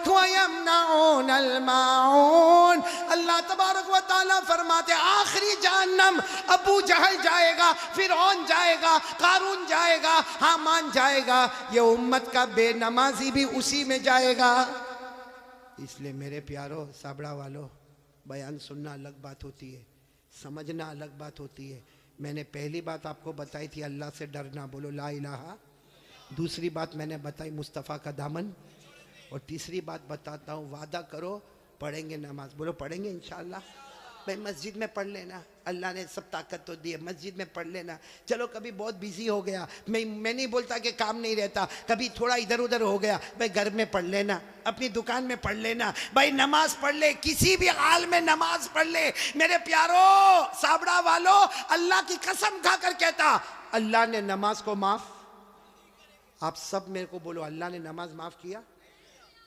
व यमनऊनल माऊन। अल्लाह तबारक व तआला फरमाते आखिरी जहन्नम अबू जहल जाएगा, फिरौन जाएगा, कारून जाएगा, हामान जाएगा, ये उम्मत का बेनमाजी भी उसी में जाएगा। इसलिए मेरे प्यारो साबड़ा वालों, बयान सुनना अलग बात होती है, समझना अलग बात होती है। मैंने पहली बात आपको बताई थी अल्लाह से डरना, बोलो ला इलाहा। दूसरी बात मैंने बताई मुस्तफ़ा का दामन। और तीसरी बात बताता हूँ, वादा करो पढ़ेंगे नमाज, बोलो पढ़ेंगे इंशाअल्लाह। भाई मस्जिद में पढ़ लेना, अल्लाह ने सब ताकत तो दी है, मस्जिद में पढ़ लेना। चलो कभी बहुत बिजी हो गया, मैं नहीं बोलता कि काम नहीं रहता, कभी थोड़ा इधर उधर हो गया, भाई घर में पढ़ लेना, अपनी दुकान में पढ़ लेना, भाई नमाज पढ़ ले, किसी भी हाल में नमाज पढ़ ले। मेरे प्यारो साबड़ा वालों, अल्लाह की कसम खाकर कहता अल्लाह ने नमाज को माफ, आप सब मेरे को बोलो अल्लाह ने नमाज माफ किया।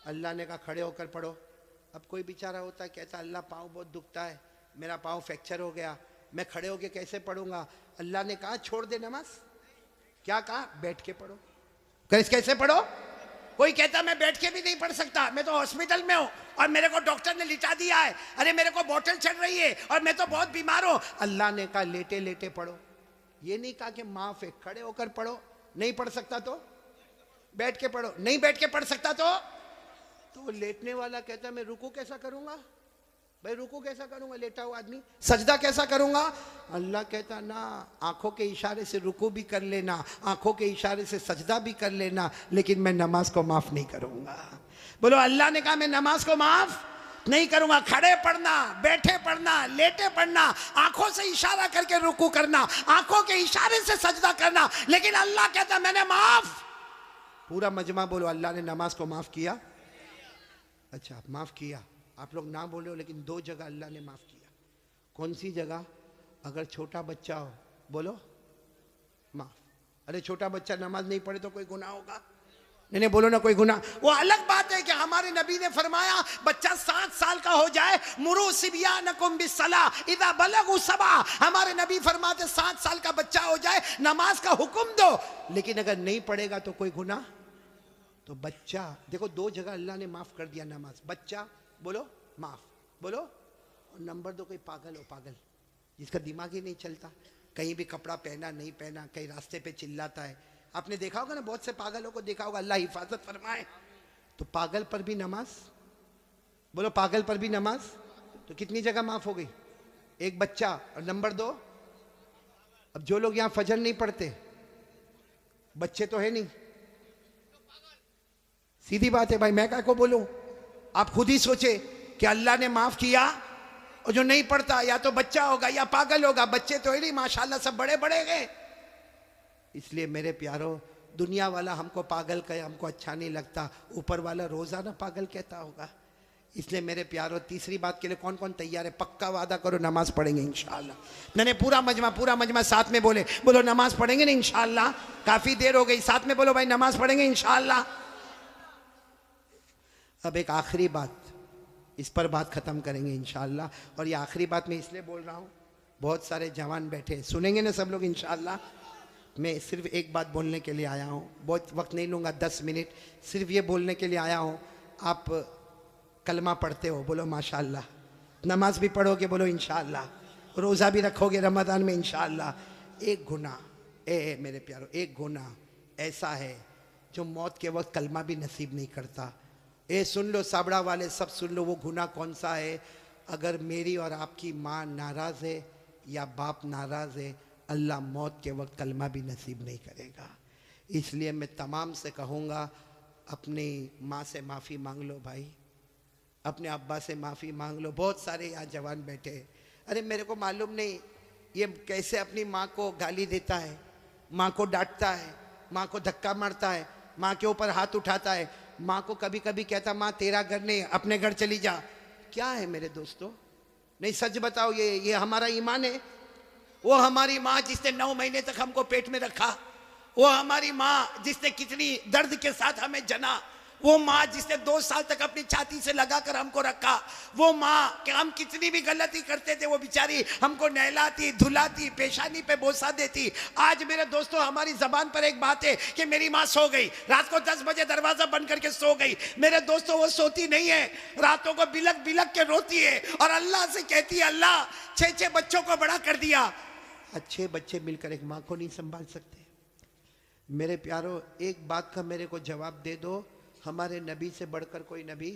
अल्लाह ने कहा खड़े होकर पढ़ो। अब कोई बेचारा होता है कहता अल्लाह पाँव बहुत दुखता है, मेरा पाँव फ्रैक्चर हो गया, मैं खड़े होके कैसे पढ़ूंगा? अल्लाह ने कहा छोड़ दे नमाज। क्या कहा? बैठ के पढ़ो। कैसे पढ़ो? कोई कहता मैं बैठ के भी नहीं पढ़ सकता, मैं तो हॉस्पिटल में हूँ और मेरे को डॉक्टर ने लिटा दिया है, अरे मेरे को बोतल चढ़ रही है और मैं तो बहुत बीमार हूँ। अल्लाह ने कहा लेटे लेटे पढ़ो। ये नहीं कहा कि माफ है, खड़े होकर पढ़ो। नहीं पढ़ सकता तो बैठ के पढ़ो, नहीं बैठ के पढ़ सकता तो लेटने वाला कहता मैं रुकू कैसा करूंगा? भाई रुकू कैसा करूंगा? लेटा हुआ आदमी सजदा कैसा करूंगा? अल्लाह कहता ना, आंखों के इशारे से रुकू भी कर लेना, आंखों के इशारे से सजदा भी कर लेना, लेकिन मैं नमाज को माफ नहीं करूंगा। बोलो अल्लाह ने कहा मैं नमाज को माफ नहीं करूंगा। खड़े पढ़ना, बैठे पढ़ना, लेटे पढ़ना, आंखों से इशारा करके रुकू करना, आंखों के इशारे से सजदा करना, लेकिन अल्लाह कहता मैंने माफ। पूरा मजमा बोलो अल्लाह ने नमाज को माफ किया। अच्छा माफ किया, आप लोग ना बोले हो, लेकिन दो जगह अल्लाह ने माफ किया। कौन सी जगह? अगर छोटा बच्चा हो, बोलो माफ। अरे छोटा बच्चा नमाज नहीं पढ़े तो कोई गुनाह होगा? नहीं बोलो ना कोई गुनाह। वो अलग बात है कि हमारे नबी ने फरमाया बच्चा 7 साल का हो जाए, मुरू सिबियानकुम बिस्सलाह इज़ा बलगू सबा। हमारे नबी फरमाते 7 साल का बच्चा हो जाए नमाज का हुक्म दो, लेकिन अगर नहीं पढ़ेगा तो कोई गुनाह? तो बच्चा देखो, दो जगह अल्लाह ने माफ कर दिया नमाज। बच्चा बोलो माफ, बोलो। और नंबर 2 कोई पागल हो, पागल जिसका दिमाग ही नहीं चलता, कहीं भी कपड़ा पहना नहीं पहना, कहीं रास्ते पे चिल्लाता है। आपने देखा होगा ना, बहुत से पागलों को देखा होगा, अल्लाह हिफाजत फरमाए। तो पागल पर भी नमाज, बोलो पागल पर भी नमाज। तो कितनी जगह माफ हो गई? एक बच्चा। और नंबर 2, अब जो लोग यहाँ फजर नहीं पढ़ते, बच्चे तो है नहीं, सीधी बात है भाई, मैं क्या को बोलूं? आप खुद ही सोचे कि अल्लाह ने माफ किया, और जो नहीं पढ़ता या तो बच्चा होगा या पागल होगा। बच्चे तो है नहीं, माशाल्लाह सब बड़े बड़े हैं। इसलिए मेरे प्यारो, दुनिया वाला हमको पागल कहे, हमको अच्छा नहीं लगता, ऊपर वाला रोजाना पागल कहता होगा। इसलिए मेरे प्यारो, तीसरी बात के लिए कौन कौन तैयार है? पक्का वादा करो नमाज पढ़ेंगे इंशाअल्लाह। मैंने पूरा मजमा साथ में बोले, बोलो नमाज पढ़ेंगे ना इंशाअल्लाह। काफी देर हो गई, साथ में बोलो भाई नमाज पढ़ेंगे इंशाअल्लाह। अब एक आखिरी बात, इस पर बात खत्म करेंगे इंशाअल्लाह। और ये आखिरी बात मैं इसलिए बोल रहा हूँ, बहुत सारे जवान बैठे, सुनेंगे ना सब लोग इंशाअल्लाह। मैं सिर्फ एक बात बोलने के लिए आया हूँ, बहुत वक्त नहीं लूँगा, 10 मिनट सिर्फ ये बोलने के लिए आया हूँ। आप कलमा पढ़ते हो, बोलो माशाअल्लाह। नमाज भी पढ़ोगे, बोलो इंशाअल्लाह। रोज़ा भी रखोगे रमज़ान में इंशाअल्लाह। एक गुनाह, मेरे प्यारो, एक गुनाह ऐसा है जो मौत के वक्त कलमा भी नसीब नहीं करता। सुन लो साबड़ा वाले, सब सुन लो, वो गुनाह कौन सा है? अगर मेरी और आपकी माँ नाराज़ है या बाप नाराज़ है, अल्लाह मौत के वक्त कलमा भी नसीब नहीं करेगा। इसलिए मैं तमाम से कहूँगा, अपनी माँ से माफ़ी मांग लो भाई, अपने अब्बा से माफ़ी मांग लो। बहुत सारे यहाँ जवान बैठे, अरे मेरे को मालूम नहीं ये कैसे अपनी माँ को गाली देता है, माँ को डांटता है, माँ को धक्का मारता है, माँ के ऊपर हाथ उठाता है, माँ को कभी कभी कहता माँ तेरा घर नहीं, अपने घर चली जा। क्या है मेरे दोस्तों? नहीं सच बताओ, ये हमारा ईमान है? वो हमारी माँ जिसने 9 महीने तक हमको पेट में रखा, वो हमारी माँ जिसने कितनी दर्द के साथ हमें जना, वो माँ जिसने 2 साल तक अपनी छाती से लगाकर हमको रखा, वो माँ कि हम कितनी भी गलती करते थे वो बेचारी हमको नहलाती, धुलाती, पेशानी पे बोसा देती। आज मेरे दोस्तों हमारी जबान पर एक बात है कि मेरी माँ सो गई, रात को 10 बजे दरवाजा बंद करके सो गई। मेरे दोस्तों वो सोती नहीं है, रातों को बिलक बिलक के रोती है और अल्लाह से कहती है अल्लाह 6 बच्चों को बड़ा कर दिया। अच्छे बच्चे मिलकर एक माँ को नहीं संभाल सकते। मेरे प्यारो, एक बात का मेरे को जवाब दे दो, हमारे नबी से बढ़कर कोई नबी?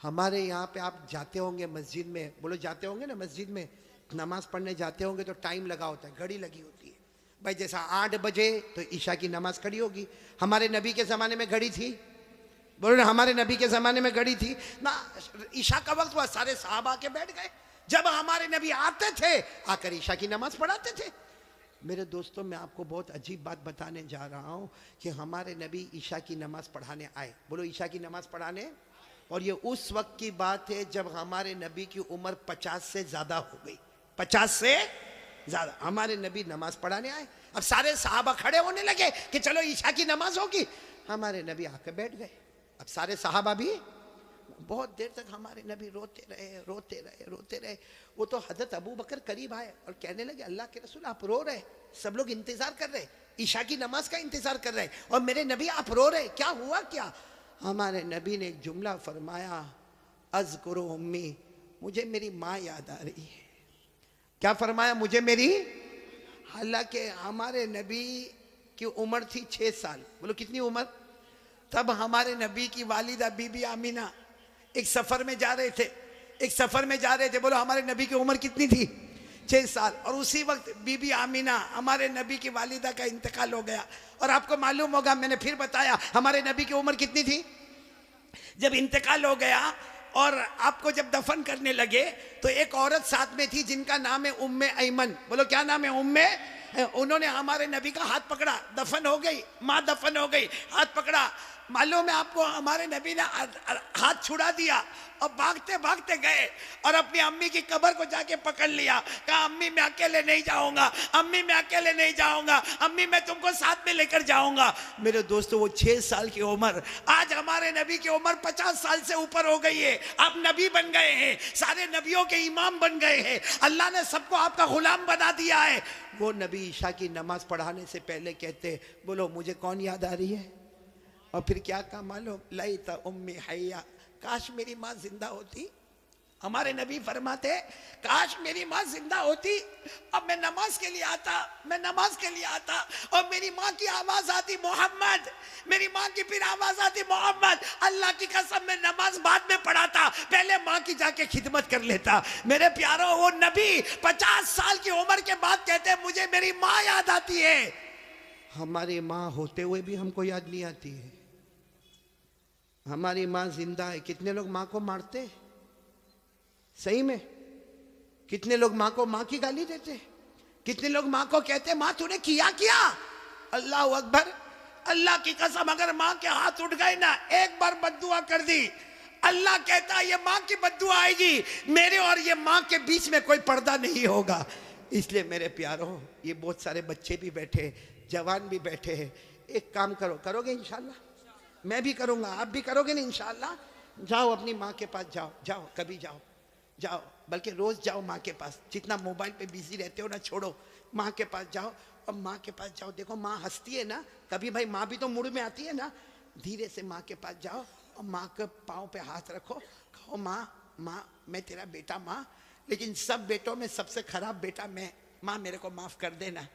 हमारे यहाँ पे आप जाते होंगे मस्जिद में, बोलो जाते होंगे ना मस्जिद में, नमाज पढ़ने जाते होंगे तो टाइम लगा होता है, घड़ी लगी होती है भाई। जैसा 8 बजे तो ईशा की नमाज खड़ी होगी। हमारे नबी के ज़माने में घड़ी थी? बोलो ना, हमारे नबी के ज़माने में घड़ी थी ना? ईशा का वक्त हुआ, सारे साहब आके बैठ गए। जब हमारे नबी आते थे, आकर ईशा की नमाज पढ़ाते थे। मेरे दोस्तों, मैं आपको बहुत अजीब बात बताने जा रहा हूँ कि हमारे नबी ईशा की नमाज पढ़ाने आए। बोलो ईशा की नमाज पढ़ाने। और ये उस वक्त की बात है जब हमारे नबी की उम्र 50 से ज़्यादा हो गई, 50 से ज़्यादा। हमारे नबी नमाज पढ़ाने आए। अब सारे सहाबा खड़े होने लगे कि चलो ईशा की नमाज होगी। हमारे नबी आकर बैठ गए। अब सारे सहाबा भी बहुत देर तक हमारे नबी रोते रहे, रोते रहे, रोते रहे। वो तो हजरत अबू बकर करीब आए और कहने लगे अल्लाह के रसूल आप रो रहे, सब लोग इंतजार कर रहे, ईशा की नमाज का इंतजार कर रहे और मेरे नबी आप रो रहे, क्या हुआ क्या? हमारे नबी ने एक जुमला फरमाया, अज़कुरु उम्मी, मुझे मेरी माँ याद आ रही है। क्या फरमाया? मुझे मेरी। हालांकि हमारे नबी की उम्र थी 6 साल। बोलो कितनी उम्र? तब हमारे नबी की वालिदा बीबी आमीना एक सफर में जा रहे थे, एक सफर में जा रहे थे। बोलो हमारे नबी की उम्र कितनी थी? 6 साल। और उसी वक्त बीबी आमीना हमारे नबी की वालिदा का इंतकाल हो गया। और आपको मालूम होगा, मैंने फिर बताया, हमारे नबी की उम्र कितनी थी जब इंतकाल हो गया? और आपको जब दफन करने लगे तो एक औरत साथ में थी जिनका नाम है उम्मे ऐमन। बोलो क्या नाम है? उम्मे। उन्होंने हमारे नबी का हाथ पकड़ा, दफन हो गई माँ, दफन हो गई, हाथ पकड़ा। मालूम है आपको, हमारे नबी ने हाथ छुड़ा दिया और भागते भागते गए और अपनी अम्मी की कब्र को जाके पकड़ लिया। कहा अम्मी मैं अकेले नहीं जाऊंगा, अम्मी मैं अकेले नहीं जाऊंगा, अम्मी मैं तुमको साथ में लेकर जाऊंगा। मेरे दोस्तों, वो 6 साल की उम्र, आज हमारे नबी की उम्र 50 साल से ऊपर हो गई है। आप नबी बन गए हैं, सारे नबियों के इमाम बन गए हैं, अल्लाह ने सबको आपका गुलाम बना दिया है। वो नबी ईशा की नमाज पढ़ाने से पहले कहते, बोलो मुझे कौन याद आ रही है? और फिर क्या कहा मालूम? लैता उम्मी हय्या, काश मेरी माँ जिंदा होती। हमारे नबी फरमाते, काश मेरी माँ जिंदा होती, अब मैं नमाज के लिए आता, मैं नमाज के लिए आता और मेरी माँ की आवाज आती मोहम्मद, मेरी माँ की फिर आवाज आती मोहम्मद। अल्लाह की कसम, मैं नमाज बाद में पढ़ाता, पहले माँ की जाके खिदमत कर लेता। मेरे प्यारो, वो नबी 50 साल की उम्र के बाद कहते मुझे मेरी माँ याद आती है। हमारी माँ होते हुए भी हमको याद नहीं आती है। हमारी माँ जिंदा है। कितने लोग माँ को मारते? सही में कितने लोग माँ को माँ की गाली देते? कितने लोग माँ को कहते माँ तूने किया क्या? अल्लाह अकबर, अल्लाह की कसम, अगर माँ के हाथ उठ गए ना, एक बार बद्दुआ कर दी, अल्लाह कहता ये माँ की बद्दुआ आएगी, मेरे और ये माँ के बीच में कोई पर्दा नहीं होगा। इसलिए मेरे प्यारों, ये बहुत सारे बच्चे भी बैठे, जवान भी बैठे हैं, एक काम करो, करोगे इंशाल्लाह? मैं भी करूंगा, आप भी करोगे ना इंशाल्लाह? जाओ अपनी माँ के पास, जाओ जाओ, कभी जाओ, जाओ, बल्कि रोज जाओ माँ के पास। जितना मोबाइल पे बिजी रहते हो ना, छोड़ो, माँ के पास जाओ अब माँ के पास जाओ, देखो माँ हंसती है ना, कभी भाई माँ भी तो मूड में आती है ना। धीरे से माँ के पास जाओ और माँ के पाँव पे हाथ रखो, कहो माँ, माँ मैं तेरा बेटा माँ, लेकिन सब बेटों में सबसे खराब बेटा मैं, माँ मेरे को माफ कर देना।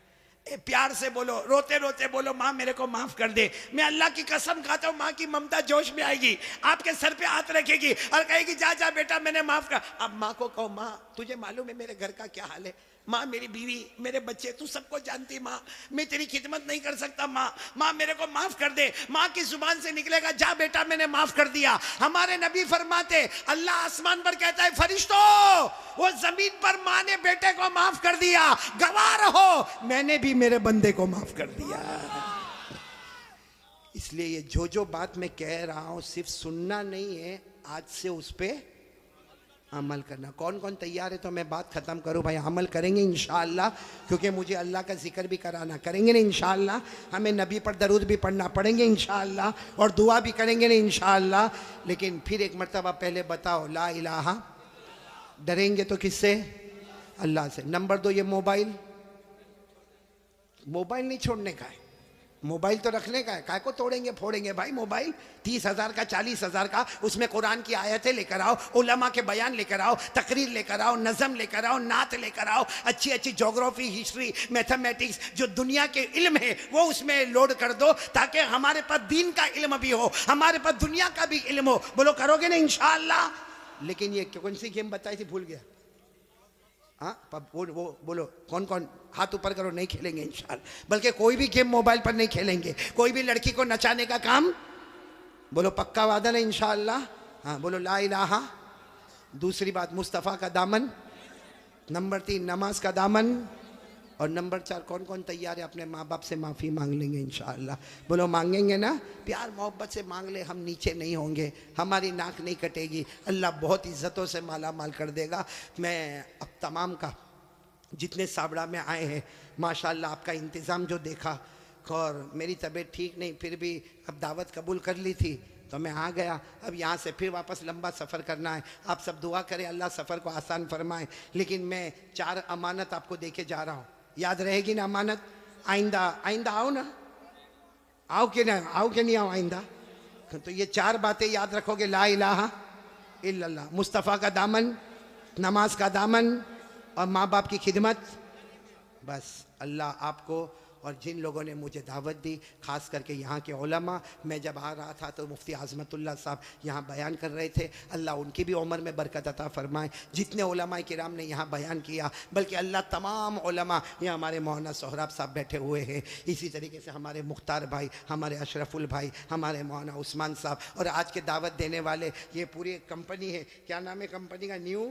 प्यार से बोलो, रोते रोते बोलो, माँ मेरे को माफ कर दे। मैं अल्लाह की कसम खाता हूँ, माँ की ममता जोश में आएगी, आपके सर पे हाथ रखेगी और कहेगी जा जा बेटा मैंने माफ कर। अब माँ को कहो माँ तुझे मालूम है मेरे घर का क्या हाल है, माँ मेरी बीवी मेरे बच्चे तू सबको जानती माँ, मैं तेरी खिदमत नहीं कर सकता माँ, माँ मेरे को माफ कर दे। माँ की जुबान से निकलेगा जा बेटा मैंने माफ कर दिया। हमारे नबी फरमाते अल्लाह आसमान पर कहता है फरिश्तों वो जमीन पर माँ ने बेटे को माफ कर दिया, गवाह रहो मैंने भी मेरे बंदे को माफ कर दिया। इसलिए ये जो बात मैं कह रहा हूं सिर्फ सुनना नहीं है, आज से उस पर अमल करना। कौन कौन तैयार है तो मैं बात खत्म करूं भाई। अमल करेंगे इंशाअल्लाह, क्योंकि मुझे अल्लाह का जिक्र भी कराना, करेंगे ना इंशाअल्लाह। हमें नबी पर दरूद भी पढ़ना पड़ेंगे इंशाअल्लाह, और दुआ भी करेंगे ना इंशाअल्लाह। लेकिन फिर एक मरतबा पहले बताओ ला इलाहा, डरेंगे तो किससे? अल्लाह से। नंबर 2 ये मोबाइल नहीं छोड़ने का है, मोबाइल तो रखने का है, काय को तोड़ेंगे फोड़ेंगे भाई मोबाइल। 30,000 का 40,000 का, उसमें कुरान की आयतें लेकर आओ, उलमा के बयान लेकर आओ, तकरीर लेकर आओ, नज़म लेकर आओ, नात लेकर आओ, अच्छी अच्छी ज्योग्राफी हिस्ट्री मैथमेटिक्स जो दुनिया के इल्म है वो उसमें लोड कर दो, ताकि हमारे पास दीन का इल्म भी हो, हमारे पास दुनिया का भी इल्म हो। बोलो करोगे ना इंशाअल्लाह। लेकिन ये कौन सी गेम बताई थी भूल गया। हाँ वो बोलो कौन कौन, हाथ ऊपर करो। नहीं खेलेंगे इंशाअल्लाह, बल्कि कोई भी गेम मोबाइल पर नहीं खेलेंगे, कोई भी लड़की को नचाने का काम। बोलो पक्का वादा ना इंशाअल्लाह। हाँ बोलो ला इलाहा। दूसरी बात मुस्तफ़ा का दामन। नंबर 3 नमाज का दामन। और नंबर 4 कौन कौन तैयार है अपने माँ बाप से माफ़ी मांग लेंगे इंशाअल्लाह। बोलो मांगेंगे ना, प्यार मोहब्बत से मांग ले, हम नीचे नहीं होंगे, हमारी नाक नहीं कटेगी, अल्लाह बहुत इज़्ज़तों से माला माल कर देगा। मैं अब तमाम का जितने साबड़ा में आए हैं माशाअल्लाह आपका इंतज़ाम जो देखा, और मेरी तबीयत ठीक नहीं फिर भी अब दावत कबूल कर ली थी तो मैं आ गया। अब यहाँ से फिर वापस लंबा सफ़र करना है, आप सब दुआ करें अल्लाह सफ़र को आसान फरमाए। लेकिन मैं 4 अमानत आपको दे के जा रहा हूँ, याद रहेगी ना अमानत? आइंदा आओ ना, आओ कि ना, आओ कि नहीं आओ आइंदा? तो ये 4 बातें याद रखोगे, ला इलाहा इल्लल्लाह, मुस्तफ़ा का दामन, नमाज का दामन और माँ बाप की खिदमत। बस अल्लाह आपको और जिन लोगों ने मुझे दावत दी, ख़ास करके यहाँ के उलमा, मैं जब आ रहा था तो मुफ्ती आज़मतुल्लाह साहब यहाँ बयान कर रहे थे, अल्लाह उनकी भी उम्र में बरकत अता फ़रमाए। जितने उलमा किराम ने यहाँ बयान किया, बल्कि अल्लाह तमाम उलमा, यहाँ हमारे मौलाना सोहराब साहब बैठे हुए हैं, इसी तरीके से हमारे मुख्तार भाई, हमारे अशरफुल भाई, हमारे मौलाना उस्मान साहब, और आज के दावत देने वाले ये पूरी कंपनी है, क्या नाम है कंपनी का? न्यू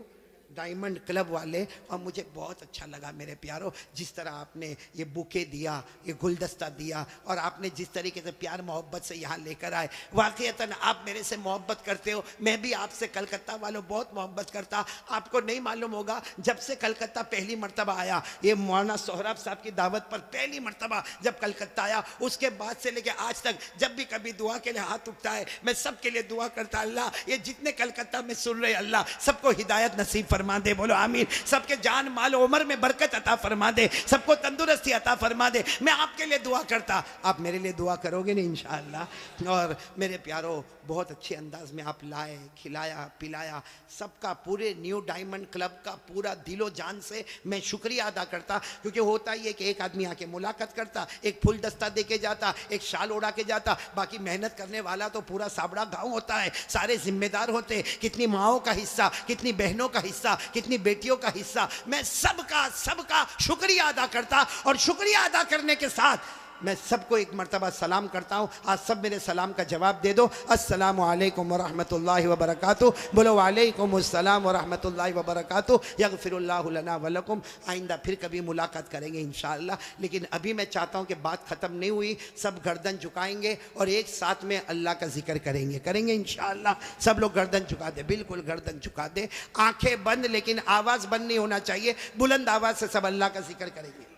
डायमंड क्लब वाले। और मुझे बहुत अच्छा लगा मेरे प्यारों, जिस तरह आपने ये बुके दिया, ये गुलदस्ता दिया, और आपने जिस तरीके से प्यार मोहब्बत से यहाँ लेकर आए, वाक़ईतन आप मेरे से मोहब्बत करते हो, मैं भी आपसे कलकत्ता वालों बहुत मोहब्बत करता। आपको नहीं मालूम होगा, जब से कलकत्ता पहली मरतबा आया, ये मौलाना सोहराब साहब की दावत पर पहली मरतबा जब कलकत्ता आया, उसके बाद से लेकर आज तक जब भी कभी दुआ के लिए हाथ उठता है, मैं सबके लिए दुआ करता, अल्लाह ये जितने कलकत्ता में सुन रहे, अल्लाह सबको हिदायत नसीब फरमा दे। बोलो आमीन। सबके जान माल उम्र में बरकत अता फरमा दे, सबको तंदुरुस्ती अता फरमा दे। मैं आपके लिए दुआ करता, आप मेरे लिए दुआ करोगे ना इंशाअल्लाह। और मेरे प्यारों, बहुत अच्छे अंदाज में आप लाए, खिलाया पिलाया, सबका पूरे न्यू डायमंड क्लब का पूरा दिलो जान से मैं शुक्रिया अदा करता। क्योंकि होता ही है कि एक आदमी आके मुलाकात करता, एक फूल दस्ता दे के जाता, एक शाल उड़ा के जाता, बाकी मेहनत करने वाला तो पूरा साबड़ा गांव होता है, सारे जिम्मेदार होते, कितनी माओं का हिस्सा, कितनी बहनों का हिस्सा, कितनी बेटियों का हिस्सा। मैं सबका शुक्रिया अदा करता, और शुक्रिया अदा करने के साथ मैं सबको एक मरतबा सलाम करता हूँ। आज सब मेरे सलाम का जवाब दे दो, अस्सलामु अलैकुम व रहमतुल्लाहि व बरकातुहू। बोलो वालेकुम अस्सलाम व रहमतुल्लाहि व बरकातुहू। यगफिरुल्लाहु लना व लकुम। आइंदा फिर कभी मुलाकात करेंगे इंशाअल्लाह। लेकिन अभी मैं चाहता हूँ कि बात ख़त्म नहीं हुई, सब गर्दन झुकाएंगे और एक साथ में अल्लाह का जिक्र करेंगे इंशाअल्लाह। सब लोग गर्दन झुका दे, बिल्कुल गर्दन झुका दे, आंखें बंद, लेकिन आवाज़ बंद नहीं होना चाहिए, बुलंद आवाज़ से सब अल्लाह का जिक्र करेंगे।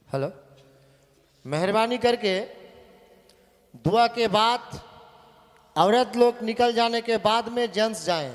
हेलो, मेहरबानी करके दुआ के बाद औरत लोग निकल जाने के बाद में जेंट्स जाएं।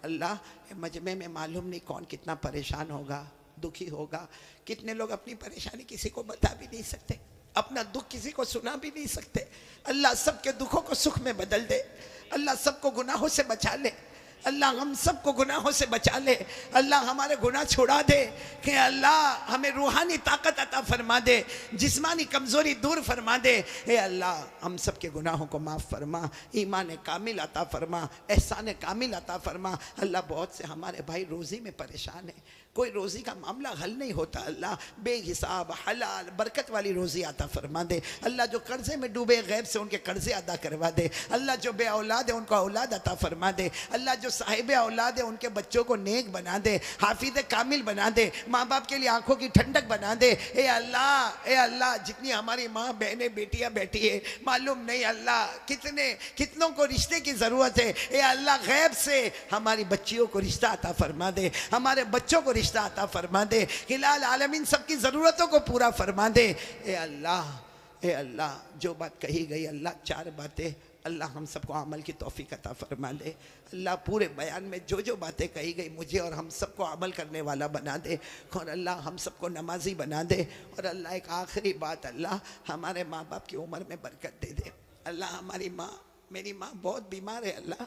अल्लाह ये मजमे में मालूम नहीं कौन कितना परेशान होगा, दुखी होगा। कितने लोग अपनी परेशानी किसी को बता भी नहीं सकते, अपना दुख किसी को सुना भी नहीं सकते। अल्लाह सबके दुखों को सुख में बदल दे, अल्लाह सबको गुनाहों से बचा ले, अल्लाह हम सबको गुनाहों से बचा ले, अल्लाह हमारे गुनाह छुड़ा दे, कि अल्लाह हमें रूहानी ताकत अता फरमा दे, जिस्मानी कमज़ोरी दूर फरमा दे। हे अल्लाह हम सब के गुनाहों को माफ़ फरमा, ईमान कामिल अता फरमा, एहसान कामिल अता फरमा। अल्लाह बहुत से हमारे भाई रोज़ी में परेशान है, कोई रोज़ी का मामला हल नहीं होता। अल्लाह बेहिसाब हलाल बरकत वाली रोज़ी अता फरमा दे। अल्लाह जो कर्ज़े में डूबे गैब से उनके कर्ज़े अदा करवा दे। अल्लाह जो बे औलाद है उनको औलाद अता फरमा दे। अल्लाह जो साहिब औलाद है उनके बच्चों को नेक बना दे, हाफिज़ कामिल बना दे, माँ बाप के लिए आंखों की ठंडक बना दे। ए अल्लाह जितनी हमारी माँ बहनें बेटियाँ बैठी है, मालूम नहीं अल्लाह कितनों को रिश्ते की ज़रूरत है। ए अल्लाह गैब से हमारी बच्चियों को रिश्ता अता फरमा दे, हमारे बच्चों को रिश्ता अता फरमा दे, हिलाल आलमीन सबकी ज़रूरतों को पूरा फरमा दे। ए अल्लाह जो बात कही गई अल्लाह, चार बातें अल्लाह हम सबको अमल की तौफीक अता फरमा दे। अल्लाह पूरे बयान में जो जो बातें कही गई मुझे और हम सबको अमल करने वाला बना दे, और अल्लाह हम सबको नमाजी बना दे। और अल्लाह एक आखिरी बात, अल्लाह हमारे माँ बाप की उम्र में बरकत दे दे। अल्लाह हमारी माँ, मेरी माँ बहुत बीमार है, अल्लाह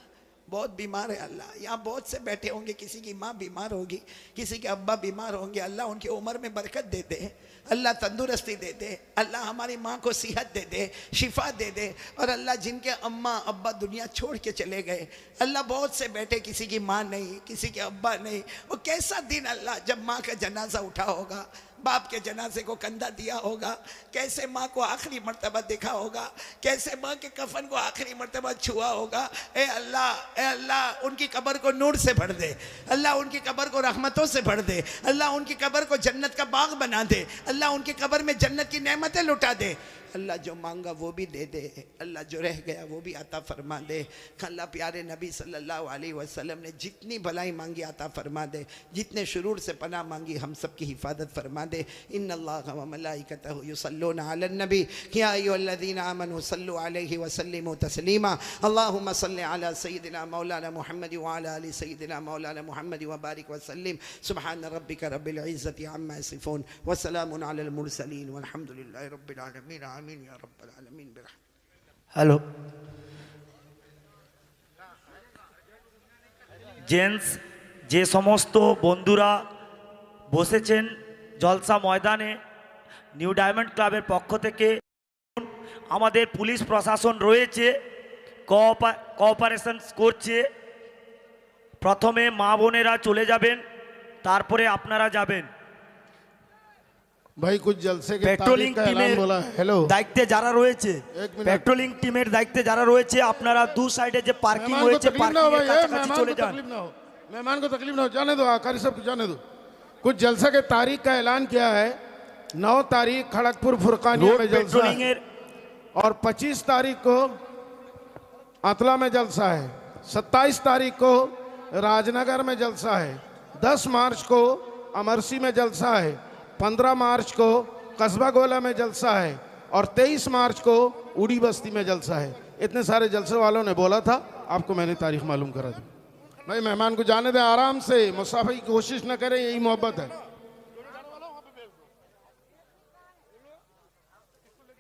बहुत बीमार है। अल्लाह यहाँ बहुत से बैठे होंगे, किसी की माँ बीमार होगी, किसी के अब्बा बीमार होंगे। अल्लाह उनकी उम्र में बरकत दे दे, अल्लाह तंदुरुस्ती दे दे, अल्लाह हमारी माँ को सेहत दे दे, शिफा दे दे। और अल्लाह जिनके अम्मा अब्बा दुनिया छोड़ के चले गए, अल्लाह बहुत से बैठे, किसी की माँ नहीं, किसी के अब्बा नहीं। वो कैसा दिन अल्लाह जब माँ का जनाजा उठा होगा, बाप के जनाजे को कंधा दिया होगा, कैसे माँ को आखिरी मर्तबा देखा होगा, कैसे माँ के कफन को आखिरी मर्तबा छुआ होगा। ए अल्लाह उनकी कब्र को नूर से भर दे, अल्लाह उनकी कब्र को रहमतों से भर दे, अल्लाह उनकी कब्र को जन्नत का बाग बना दे, अल्लाह उनकी कब्र में जन्नत की नेमतें लुटा दे। अल्लाह जो मांगा वो भी दे दे, अल्लाह जो रह गया वो भी अता फरमा दे। अल्लाह प्यारे नबी सल्लल्लाहु अलैहि वसल्लम ने जितनी भलाई मांगी अता फरमा दे, जितने शुरूर से पनाह मांगी हम सब की हिफाजत फरमा दे। इन्नल्लाह व मलाइकतहु युसल्लूना अलन नबी या अय्युहल्लज़ीना आमनू सल्लु अलैहि व सल्लिमू तस्लीमा। अल्लाहुम्मा सल्लि अला सय्यिदिना मौलाना मुहम्मद व अला आलि सय्यिदिना मौलाना मुहम्मद व बारिक व सल्लिम। सुब्हान रब्बिका रब्बिल इज़्ज़ति अम्मा यसिफून व सलामुन अलल मुरसलीन वल्हम्दुलिल्लाहि रब्बिल आलमीन। आमीन या रब्बल आलमीन। হ্যালো জেন্টস, যে সমস্ত বন্ধুরা বসেছেন জলসা ময়দানে, নিউ ডায়মন্ড ক্লাবের পক্ষ থেকে আমাদের পুলিশ প্রশাসন রয়েছে, কোঅপারেশন করছে। প্রথমে মা বোনেরা চলে যাবেন, তারপরে আপনারা যাবেন। भाई कुछ जलसे के পেট্রোলিং तारीख का ऐलान টিমের बोला। हेलो দায়িত্বে যারা রয়েছে, এক মিনিট। পেট্রোলিং টিমের দায়িত্বে যারা রয়েছে, আপনারা দু সাইডে যে পার্কিং मेहमान को রয়েছে तकलीफ ना हो পার্কিং भाई, এর কাছাকাছি मेहमान চলে को যান। तकलीफ ना हो, मेहमान को तकलीफ ना हो, जाने दो, आकारी सब जाने दो। कुछ जलसा के तारीख का ऐलान किया है। 9 तारीख खड़गपुर फुरकानिया रोड में जलसा पेट्रोलिंग है, এর और 25 तारीख को अतला में जलसा है, 27 तारीख को राजनगर में जलसा है, 10 मार्च को अमरसी में जलसा है, 15 मार्च को कस्बा गोला में जलसा है, और 23 मार्च को उड़ी बस्ती में जलसा है। इतने सारे जलसे वालों ने बोला था, आपको मैंने तारीख मालूम करा दी। भाई मेहमान को जाने दें, आराम से, मुसाफिर की कोशिश न करें, यही मोहब्बत है।